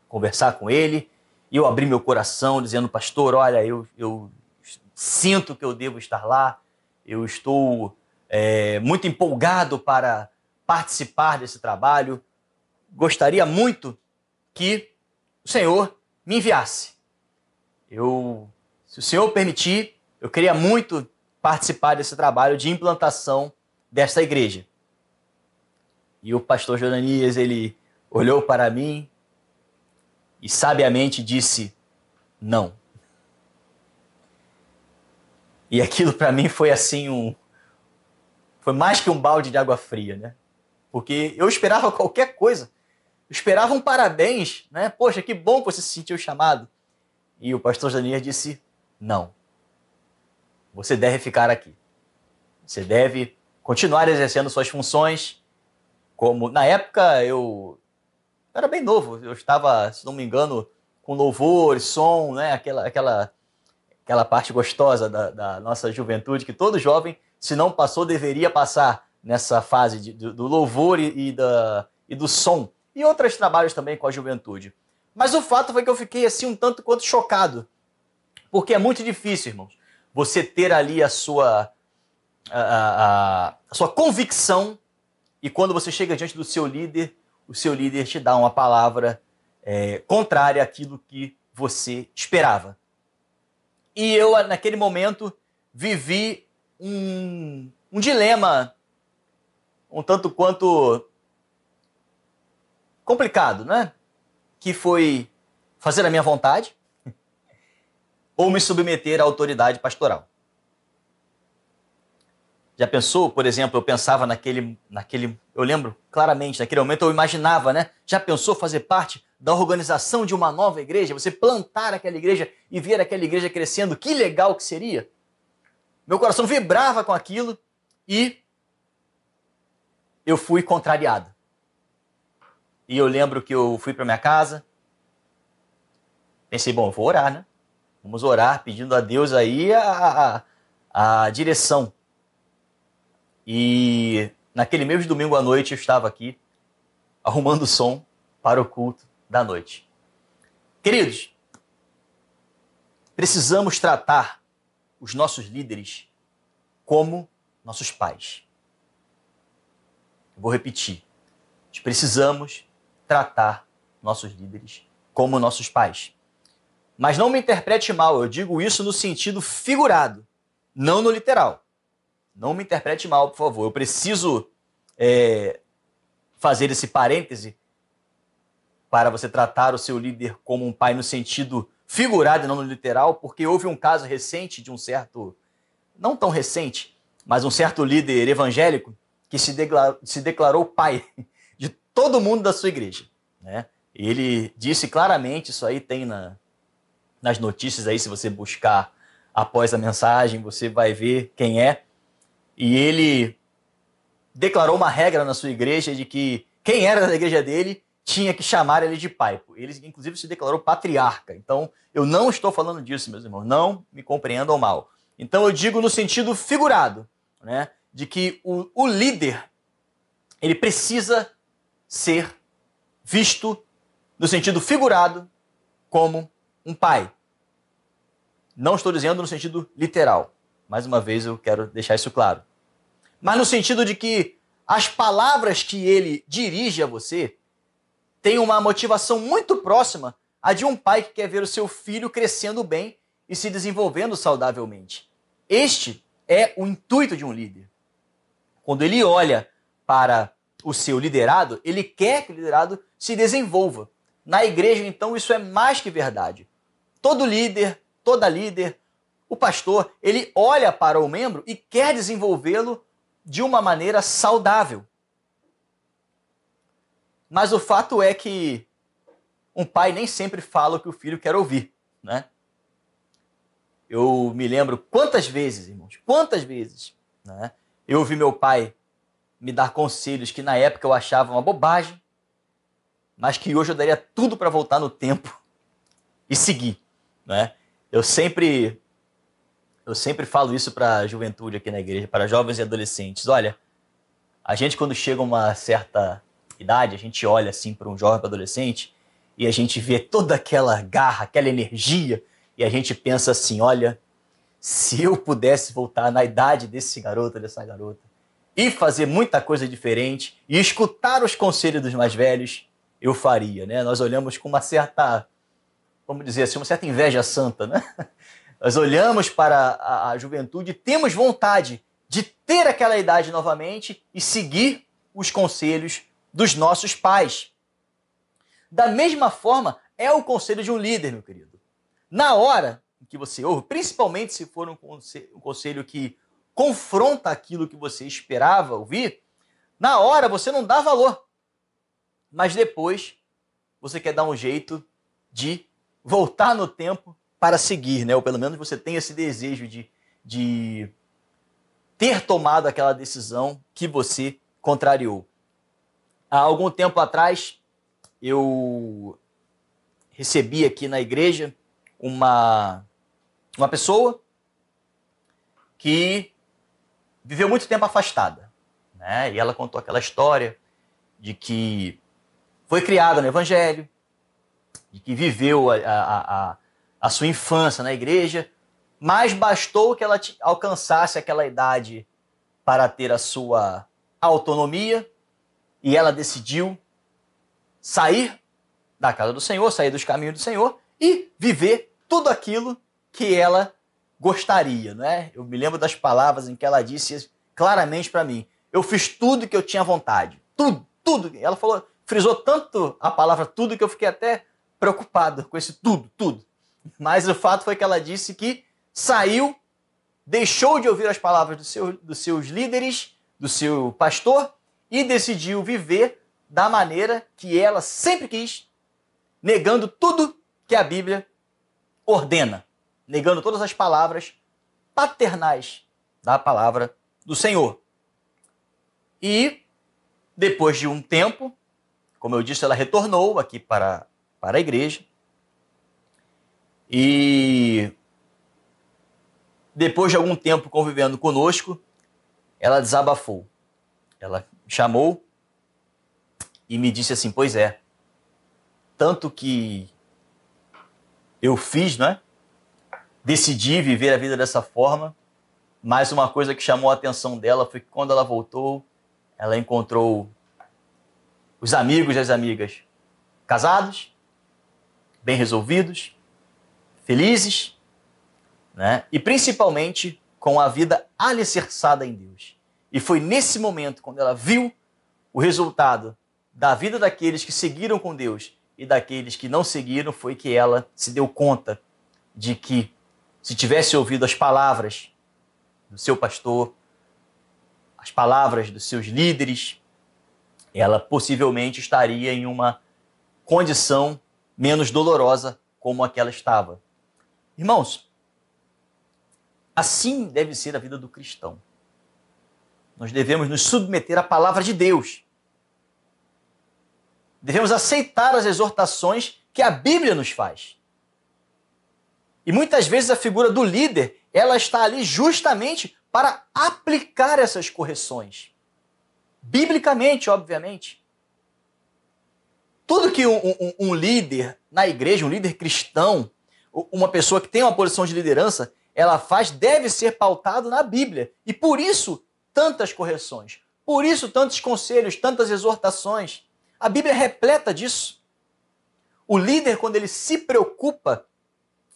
conversar com ele, e eu abri meu coração dizendo, pastor, olha, eu sinto que eu devo estar lá, eu estou muito empolgado para participar desse trabalho, gostaria muito que o Senhor me enviasse. Se o Senhor permitir, eu queria muito participar desse trabalho de implantação desta igreja. E o pastor Jonanias, ele olhou para mim e sabiamente disse, não. E aquilo para mim foi assim foi mais que um balde de água fria, né? Porque eu esperava qualquer coisa. Eu esperava um parabéns, né? Poxa, que bom que você se sentiu chamado. E o pastor Jonanias disse, não. Você deve ficar aqui. Você deve continuar exercendo suas funções. Como na época eu era bem novo. Eu estava, se não me engano, com louvor, som, né? Aquela parte gostosa da nossa juventude, que todo jovem, se não passou, deveria passar nessa fase do louvor e do som. E outros trabalhos também com a juventude. Mas o fato foi que eu fiquei assim um tanto quanto chocado. Porque é muito difícil, irmãos, você ter ali a sua convicção e quando você chega diante do seu líder, o seu líder te dá uma palavra contrária àquilo que você esperava. E eu, naquele momento, vivi um dilema um tanto quanto complicado, né? Que foi fazer a minha vontade ou me submeter à autoridade pastoral. Já pensou, por exemplo, eu pensava eu lembro claramente, naquele momento eu imaginava, né? Já pensou fazer parte da organização de uma nova igreja? Você plantar aquela igreja e ver aquela igreja crescendo, que legal que seria! Meu coração vibrava com aquilo e eu fui contrariado. E eu lembro que eu fui para minha casa, pensei, bom, eu vou orar, né? Vamos orar pedindo a Deus aí a direção. E naquele mesmo domingo à noite eu estava aqui arrumando o som para o culto da noite. Queridos, precisamos tratar os nossos líderes como nossos pais. Eu vou repetir. Nós precisamos tratar nossos líderes como nossos pais. Mas não me interprete mal, eu digo isso no sentido figurado, não no literal. Não me interprete mal, por favor. Eu preciso fazer esse parêntese para você tratar o seu líder como um pai no sentido figurado e não no literal, porque houve um caso recente de um certo, não tão recente, mas um certo líder evangélico que se declarou pai de todo mundo da sua igreja, né? Ele disse claramente, isso aí tem nas notícias aí, se você buscar após a mensagem, você vai ver quem é. E ele declarou uma regra na sua igreja de que quem era da igreja dele tinha que chamar ele de pai. Ele, inclusive, se declarou patriarca. Então, eu não estou falando disso, meus irmãos. Não me compreendam mal. Então, eu digo no sentido figurado, né, de que o líder, ele precisa ser visto no sentido figurado como um pai. Não estou dizendo no sentido literal. Mais uma vez, eu quero deixar isso claro. Mas no sentido de que as palavras que ele dirige a você têm uma motivação muito próxima à de um pai que quer ver o seu filho crescendo bem e se desenvolvendo saudavelmente. Este é o intuito de um líder. Quando ele olha para o seu liderado, ele quer que o liderado se desenvolva. Na igreja, então, isso é mais que verdade. Todo líder, toda líder, o pastor, ele olha para o membro e quer desenvolvê-lo de uma maneira saudável. Mas o fato é que um pai nem sempre fala o que o filho quer ouvir, né? Eu me lembro quantas vezes, irmãos, né, eu ouvi meu pai me dar conselhos que na época eu achava uma bobagem, mas que hoje eu daria tudo para voltar no tempo e seguir, né? Eu sempre falo isso para a juventude aqui na igreja, para jovens e adolescentes. Olha, a gente quando chega a uma certa idade, a gente olha assim para um jovem adolescente e a gente vê toda aquela garra, aquela energia e a gente pensa assim, olha, se eu pudesse voltar na idade desse garoto, dessa garota e fazer muita coisa diferente e escutar os conselhos dos mais velhos, eu faria, né? Nós olhamos com uma certa, vamos dizer assim, uma certa inveja santa, né? Nós olhamos para a juventude e temos vontade de ter aquela idade novamente e seguir os conselhos dos nossos pais. Da mesma forma, é o conselho de um líder, meu querido. Na hora que você ouve, principalmente se for um conselho que confronta aquilo que você esperava ouvir, na hora você não dá valor. Mas depois você quer dar um jeito de voltar no tempo para seguir, né? Ou pelo menos você tem esse desejo de ter tomado aquela decisão que você contrariou. Há algum tempo atrás, eu recebi aqui na igreja uma pessoa que viveu muito tempo afastada, né? E ela contou aquela história de que foi criada no Evangelho, de que viveu a sua infância na igreja, mas bastou que ela alcançasse aquela idade para ter a sua autonomia e ela decidiu sair da casa do Senhor, sair dos caminhos do Senhor e viver tudo aquilo que ela gostaria, não é? Eu me lembro das palavras em que ela disse claramente para mim: eu fiz tudo que eu tinha vontade. Tudo, tudo. Ela falou, frisou tanto a palavra tudo que eu fiquei até preocupado com esse tudo, tudo. Mas o fato foi que ela disse que saiu, deixou de ouvir as palavras dos seus líderes, do seu pastor, e decidiu viver da maneira que ela sempre quis, negando tudo que a Bíblia ordena, negando todas as palavras paternais da palavra do Senhor. E, depois de um tempo, como eu disse, ela retornou aqui para a igreja. E, depois de algum tempo convivendo conosco, ela desabafou. Ela me chamou e me disse assim: pois é, tanto que eu fiz, né? Decidi viver a vida dessa forma, mas uma coisa que chamou a atenção dela foi que quando ela voltou, ela encontrou os amigos e as amigas casados, bem resolvidos, felizes, né? E principalmente com a vida alicerçada em Deus. E foi nesse momento, quando ela viu o resultado da vida daqueles que seguiram com Deus e daqueles que não seguiram, foi que ela se deu conta de que, se tivesse ouvido as palavras do seu pastor, as palavras dos seus líderes, ela possivelmente estaria em uma condição menos dolorosa como a que ela estava. Irmãos, assim deve ser a vida do cristão. Nós devemos nos submeter à palavra de Deus. Devemos aceitar as exortações que a Bíblia nos faz. E muitas vezes a figura do líder, ela está ali justamente para aplicar essas correções. Biblicamente, obviamente. Tudo que um líder na igreja, um líder cristão, uma pessoa que tem uma posição de liderança, ela faz, deve ser pautado na Bíblia. E por isso, tantas correções. Por isso, tantos conselhos, tantas exortações. A Bíblia é repleta disso. O líder, quando ele se preocupa,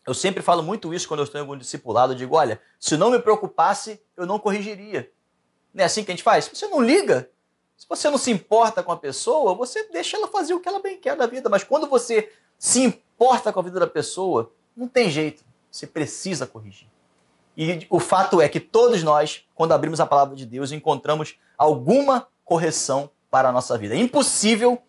eu sempre falo muito isso quando eu estou em algum discipulado, eu digo, olha, se não me preocupasse, eu não corrigiria. Não é assim que a gente faz? Se você não liga, se você não se importa com a pessoa, você deixa ela fazer o que ela bem quer da vida. Mas quando você se importa com a vida da pessoa, não tem jeito, você precisa corrigir. E o fato é que todos nós, quando abrimos a palavra de Deus, encontramos alguma correção para a nossa vida. É impossível,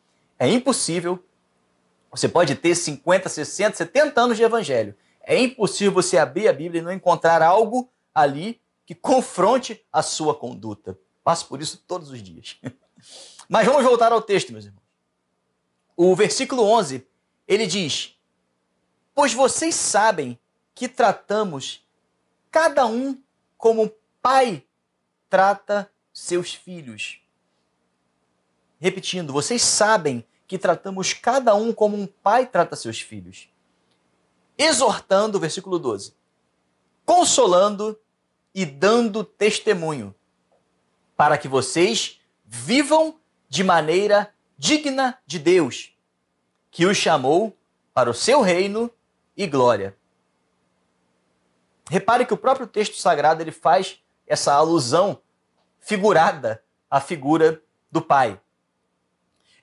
você pode ter 50, 60, 70 anos de evangelho. É impossível você abrir a Bíblia e não encontrar algo ali que confronte a sua conduta. Passo por isso todos os dias. Mas vamos voltar ao texto, meus irmãos. O versículo 11, ele diz: pois vocês sabem que tratamos cada um como pai trata seus filhos. Repetindo, vocês sabem que tratamos cada um como um pai trata seus filhos. Exortando, versículo 12, consolando e dando testemunho, para que vocês vivam de maneira digna de Deus, que os chamou para o seu reino e glória. Repare que o próprio texto sagrado ele faz essa alusão figurada à figura do pai.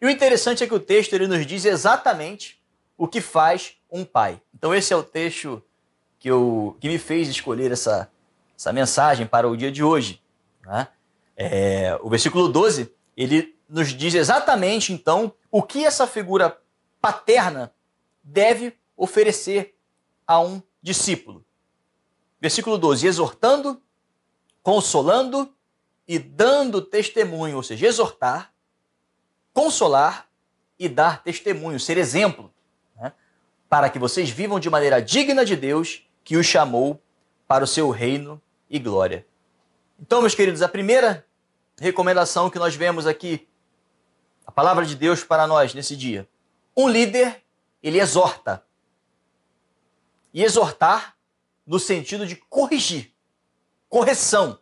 E o interessante é que o texto ele nos diz exatamente o que faz um pai. Então esse é o texto que me fez escolher essa mensagem para o dia de hoje, né? O versículo 12, ele nos diz exatamente, então, o que essa figura paterna deve oferecer a um discípulo. Versículo 12, exortando, consolando e dando testemunho, ou seja, exortar, consolar e dar testemunho, ser exemplo, né? Para que vocês vivam de maneira digna de Deus, que os chamou para o seu reino e glória. Então, meus queridos, a primeira recomendação que nós vemos aqui, a palavra de Deus para nós nesse dia. Um líder, ele exorta. E exortar no sentido de corrigir, correção,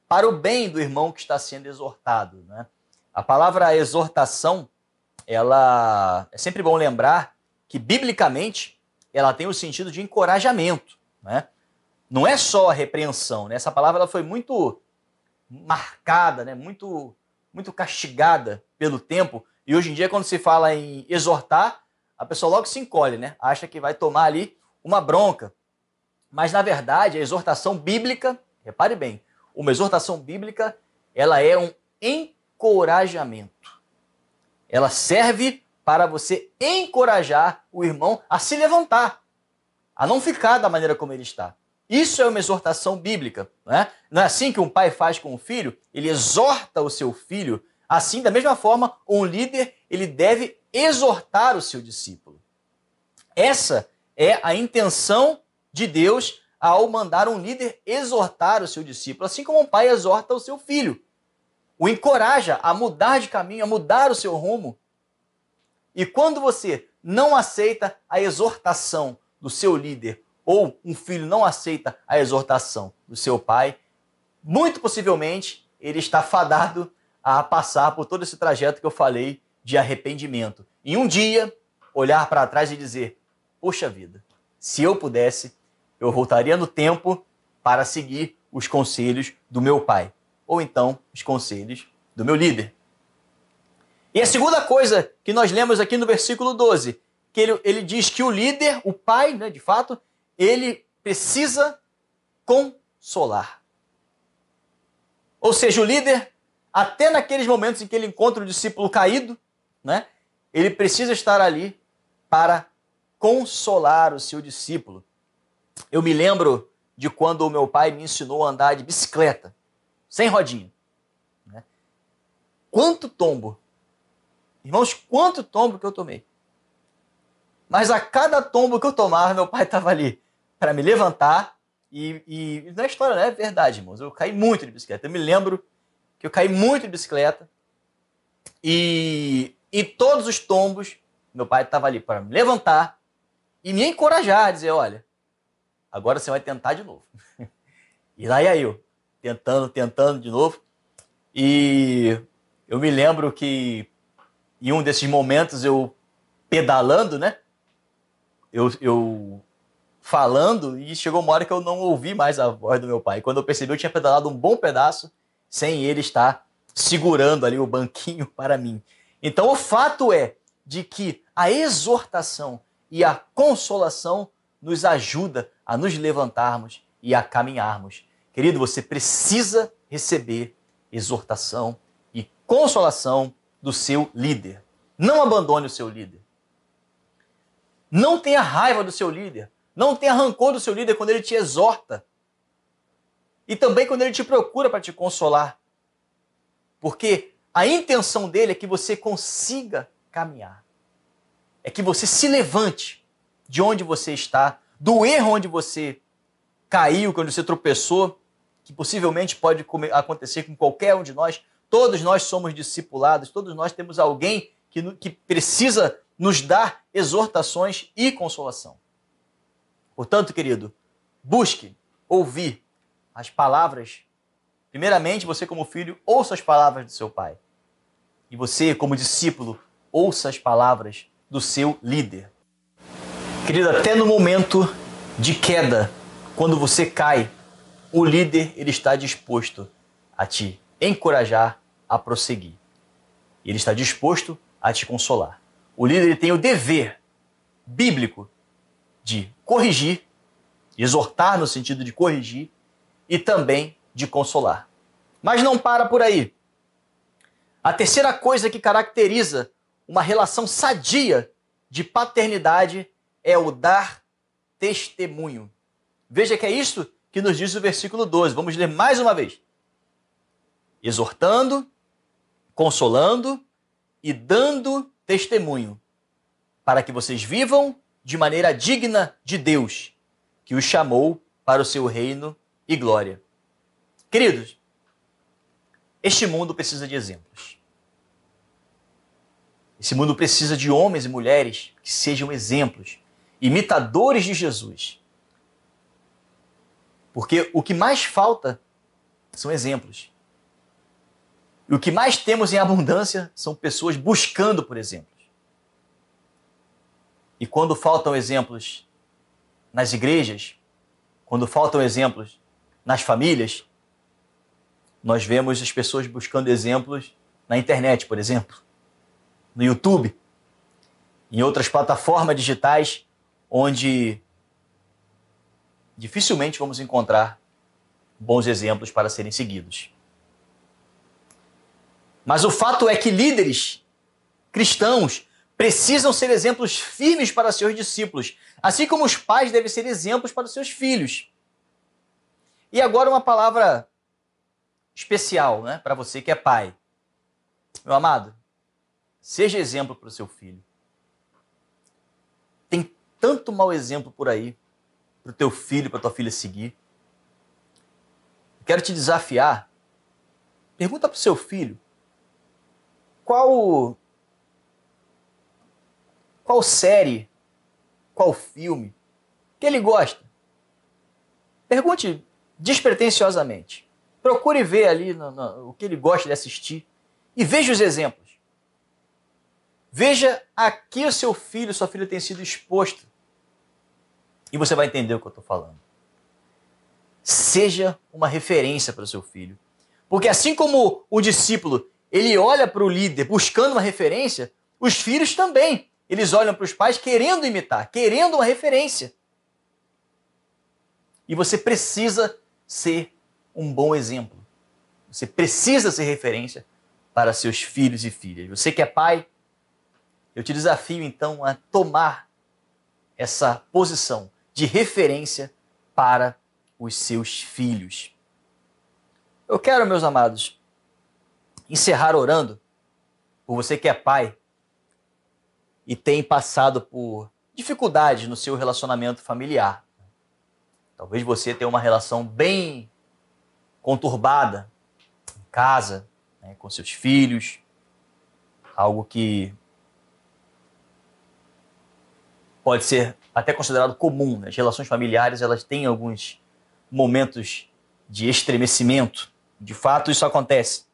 para o bem do irmão que está sendo exortado, né? A palavra exortação, ela é sempre bom lembrar que, biblicamente, ela tem o sentido de encorajamento, né? não é só a repreensão, né? Essa palavra ela foi muito marcada, né? muito castigada pelo tempo. E hoje em dia, quando se fala em exortar, a pessoa logo se encolhe, né? Acha que vai tomar ali uma bronca. Mas, na verdade, a exortação bíblica, repare bem, uma exortação bíblica, ela é um encorajamento. Ela serve para você encorajar o irmão a se levantar, a não ficar da maneira como ele está. Isso é uma exortação bíblica, né? Não é assim que um pai faz com o filho? Ele exorta o seu filho. Assim, da mesma forma, um líder ele deve exortar o seu discípulo. Essa é a intenção de Deus ao mandar um líder exortar o seu discípulo, assim como um pai exorta o seu filho. O encoraja a mudar de caminho, a mudar o seu rumo. E quando você não aceita a exortação do seu líder, ou um filho não aceita a exortação do seu pai, muito possivelmente ele está fadado a passar por todo esse trajeto que eu falei de arrependimento. Em um dia, olhar para trás e dizer, poxa vida, se eu pudesse, eu voltaria no tempo para seguir os conselhos do meu pai, ou então os conselhos do meu líder. E a segunda coisa que nós lemos aqui no versículo 12, que ele diz que o líder, o pai, né, de fato, ele precisa consolar. Ou seja, o líder, até naqueles momentos em que ele encontra o discípulo caído, né, ele precisa estar ali para consolar o seu discípulo. Eu me lembro de quando o meu pai me ensinou a andar de bicicleta, sem rodinha. Né? Quanto tombo! Irmãos, quanto tombo que eu tomei. Mas a cada tombo que eu tomava, meu pai estava ali para me levantar. E não é história, não é verdade, irmãos. Eu caí muito de bicicleta. Eu me lembro que eu caí muito de bicicleta. E todos os tombos, meu pai estava ali para me levantar e me encorajar, a dizer, olha, agora você vai tentar de novo. E lá ia eu, tentando de novo. E eu me lembro que em um desses momentos eu pedalando, né? Eu falando e chegou uma hora que eu não ouvi mais a voz do meu pai. Quando eu percebi, eu tinha pedalado um bom pedaço sem ele estar segurando ali o banquinho para mim. Então o fato é de que a exortação e a consolação nos ajuda a nos levantarmos e a caminharmos. Querido, você precisa receber exortação e consolação do seu líder. Não abandone o seu líder. Não tenha raiva do seu líder. Não tenha rancor do seu líder quando ele te exorta. E também quando ele te procura para te consolar. Porque a intenção dele é que você consiga caminhar. É que você se levante de onde você está, do erro onde você caiu, quando você tropeçou, que possivelmente pode acontecer com qualquer um de nós. Todos nós somos discipulados, todos nós temos alguém que precisa nos dar exortações e consolação. Portanto, querido, busque ouvir as palavras. Primeiramente, você como filho, ouça as palavras do seu pai. E você, como discípulo, ouça as palavras do seu líder. Querido, até no momento de queda, quando você cai, o líder ele está disposto a te encorajar a prosseguir. Ele está disposto a te consolar. O líder ele tem o dever bíblico de corrigir, exortar no sentido de corrigir e também de consolar. Mas não para por aí. A terceira coisa que caracteriza uma relação sadia de paternidade é o dar testemunho. Veja que é isso que nos diz o versículo 12. Vamos ler mais uma vez. Exortando, consolando e dando testemunho, para que vocês vivam de maneira digna de Deus, que os chamou para o seu reino e glória. Queridos, este mundo precisa de exemplos. Esse mundo precisa de homens e mulheres que sejam exemplos, imitadores de Jesus. Porque o que mais falta são exemplos. E o que mais temos em abundância são pessoas buscando por exemplos. E quando faltam exemplos nas igrejas, Quando faltam exemplos nas famílias, nós vemos as pessoas buscando exemplos na internet, por exemplo, no YouTube, em outras plataformas digitais, onde dificilmente vamos encontrar bons exemplos para serem seguidos. Mas o fato é que líderes cristãos precisam ser exemplos firmes para seus discípulos, assim como os pais devem ser exemplos para os seus filhos. E agora uma palavra especial, né, para você que é pai. Meu amado, seja exemplo para o seu filho. Tem tanto mau exemplo por aí para o teu filho, para a tua filha seguir. Quero te desafiar. Pergunta para o seu filho qual série, qual filme que ele gosta. Pergunte despretensiosamente. Procure ver ali o que ele gosta de assistir e veja os exemplos. Veja a que o seu filho, sua filha tem sido exposto. E você vai entender o que eu estou falando. Seja uma referência para o seu filho. Porque assim como o discípulo, ele olha para o líder buscando uma referência, os filhos também. Eles olham para os pais querendo imitar, querendo uma referência. E você precisa ser um bom exemplo. Você precisa ser referência para seus filhos e filhas. Você que é pai, eu te desafio então a tomar essa posição de referência para os seus filhos. Eu quero, meus amados, encerrar orando por você que é pai e tem passado por dificuldades no seu relacionamento familiar. Talvez você tenha uma relação bem conturbada em casa, né, com seus filhos, algo que pode ser até considerado comum. Né? As relações familiares, elas têm alguns momentos de estremecimento. De fato, isso acontece.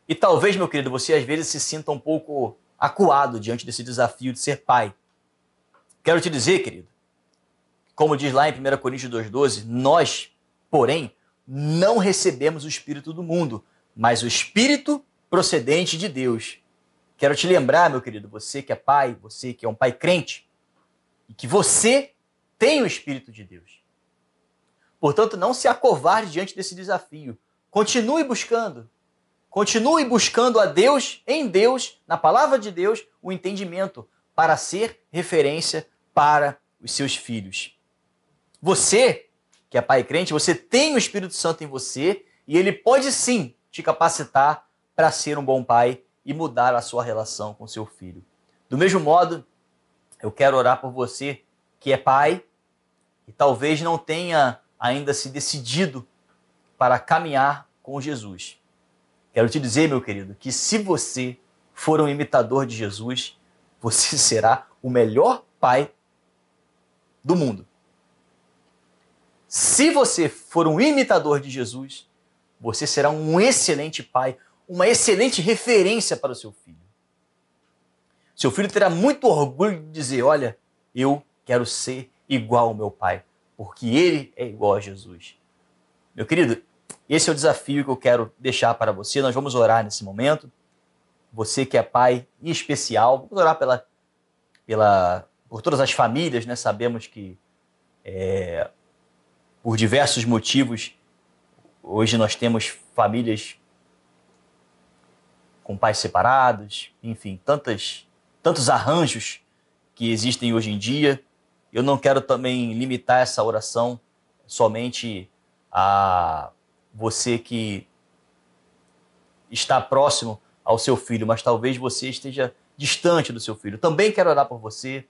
E talvez, meu querido, você às vezes se sinta um pouco acuado diante desse desafio de ser pai. Quero te dizer, querido, como diz lá em 1 Coríntios 2,12, nós, porém, não recebemos o Espírito do mundo, mas o Espírito procedente de Deus. Quero te lembrar, meu querido, você que é pai, você que é um pai crente, e que você tem o Espírito de Deus. Portanto, não se acovarde diante desse desafio. Continue buscando a Deus, em Deus, na palavra de Deus, o entendimento para ser referência para os seus filhos. Você, que é pai crente, você tem o Espírito Santo em você e ele pode sim te capacitar para ser um bom pai e mudar a sua relação com seu filho. Do mesmo modo, eu quero orar por você que é pai e talvez não tenha ainda se decidido para caminhar com Jesus. Quero te dizer, meu querido, que se você for um imitador de Jesus, você será o melhor pai do mundo. Se você for um imitador de Jesus, você será um excelente pai, uma excelente referência para o seu filho. Seu filho terá muito orgulho de dizer, olha, eu quero ser igual ao meu pai, porque ele é igual a Jesus. Meu querido, esse é o desafio que eu quero deixar para você. Nós vamos orar nesse momento. Você que é pai, em especial, vamos orar por todas as famílias, né? Sabemos que por diversos motivos, hoje nós temos famílias com pais separados, enfim, tantos arranjos que existem hoje em dia. Eu não quero também limitar essa oração somente a você que está próximo ao seu filho, mas talvez você esteja distante do seu filho. Também quero orar por você,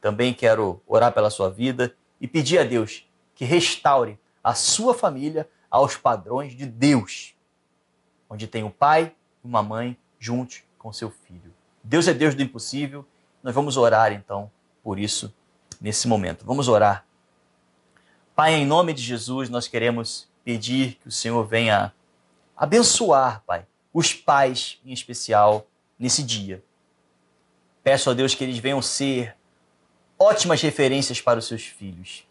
também quero orar pela sua vida e pedir a Deus que restaure a sua família aos padrões de Deus, onde tem um pai e uma mãe juntos com seu filho. Deus é Deus do impossível. Nós vamos orar então por isso nesse momento. Vamos orar. Pai, em nome de Jesus, nós queremos pedir que o Senhor venha abençoar, Pai, os pais em especial nesse dia. Peço a Deus que eles venham ser ótimas referências para os seus filhos.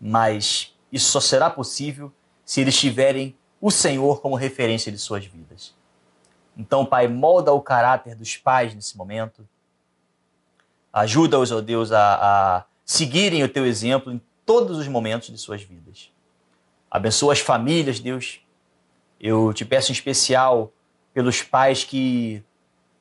mas isso só será possível se eles tiverem o Senhor como referência de suas vidas. Então, Pai, molda o caráter dos pais nesse momento. Ajuda-os, ó Deus, a seguirem o Teu exemplo em todos os momentos de suas vidas. Abençoa as famílias, Deus. Eu te peço em especial pelos pais que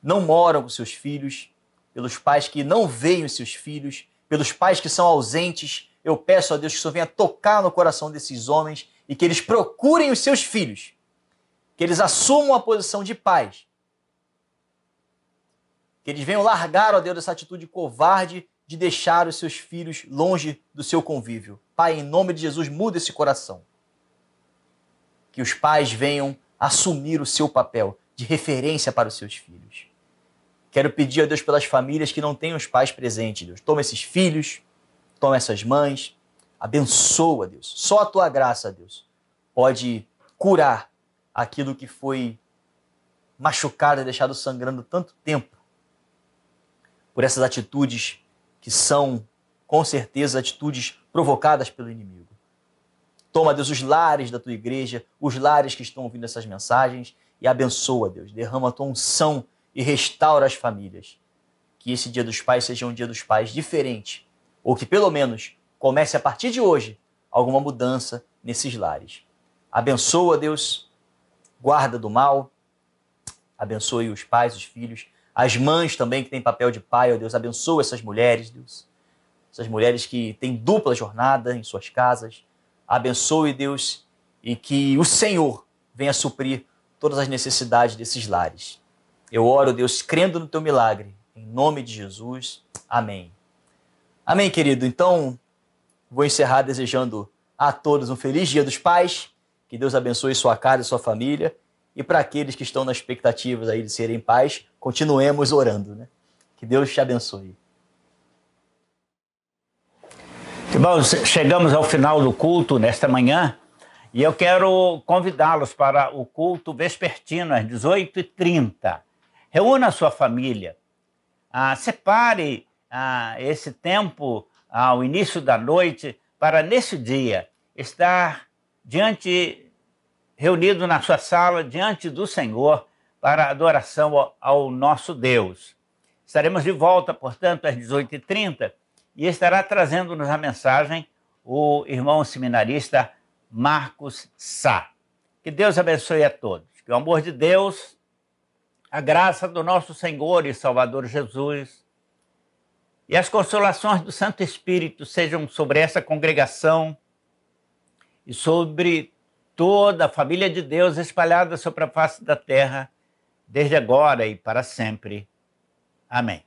não moram com seus filhos, pelos pais que não veem os seus filhos, pelos pais que são ausentes. Eu peço a Deus que o Senhor venha tocar no coração desses homens e que eles procurem os seus filhos, que eles assumam a posição de pais, que eles venham largar, ó Deus, essa atitude covarde de deixar os seus filhos longe do seu convívio. Pai, em nome de Jesus, muda esse coração. Que os pais venham assumir o seu papel de referência para os seus filhos. Quero pedir a Deus pelas famílias que não têm os pais presentes, Deus. Toma esses filhos, toma essas mães, abençoa, Deus. Só a Tua graça, Deus, pode curar aquilo que foi machucado e deixado sangrando tanto tempo por essas atitudes que são, com certeza, atitudes provocadas pelo inimigo. Toma, Deus, os lares da Tua igreja, os lares que estão ouvindo essas mensagens e abençoa, Deus. Derrama a Tua unção e restaura as famílias. Que esse Dia dos Pais seja um Dia dos Pais diferente, ou que pelo menos comece a partir de hoje alguma mudança nesses lares. Abençoa, Deus, guarda do mal, abençoe os pais, os filhos, as mães também que têm papel de pai, ó Deus, abençoa essas mulheres, Deus, essas mulheres que têm dupla jornada em suas casas. Abençoe, Deus, e que o Senhor venha suprir todas as necessidades desses lares. Eu oro, Deus, crendo no Teu milagre, em nome de Jesus. Amém. Amém, querido. Então, vou encerrar desejando a todos um feliz Dia dos Pais, que Deus abençoe sua casa e sua família, e para aqueles que estão na expectativa aí de serem pais, continuemos orando, né? Que Deus te abençoe. Irmãos, chegamos ao final do culto nesta manhã e eu quero convidá-los para o culto vespertino às 18h30. Reúna a sua família, separe esse tempo ao início da noite para, nesse dia, estar reunido na sua sala, diante do Senhor, para adoração ao nosso Deus. Estaremos de volta, portanto, às 18h30 e estará trazendo-nos a mensagem o irmão seminarista Marcos Sá. Que Deus abençoe a todos. Que o amor de Deus, a graça do nosso Senhor e Salvador Jesus e as consolações do Santo Espírito sejam sobre essa congregação e sobre toda a família de Deus espalhada sobre a face da terra, desde agora e para sempre. Amém.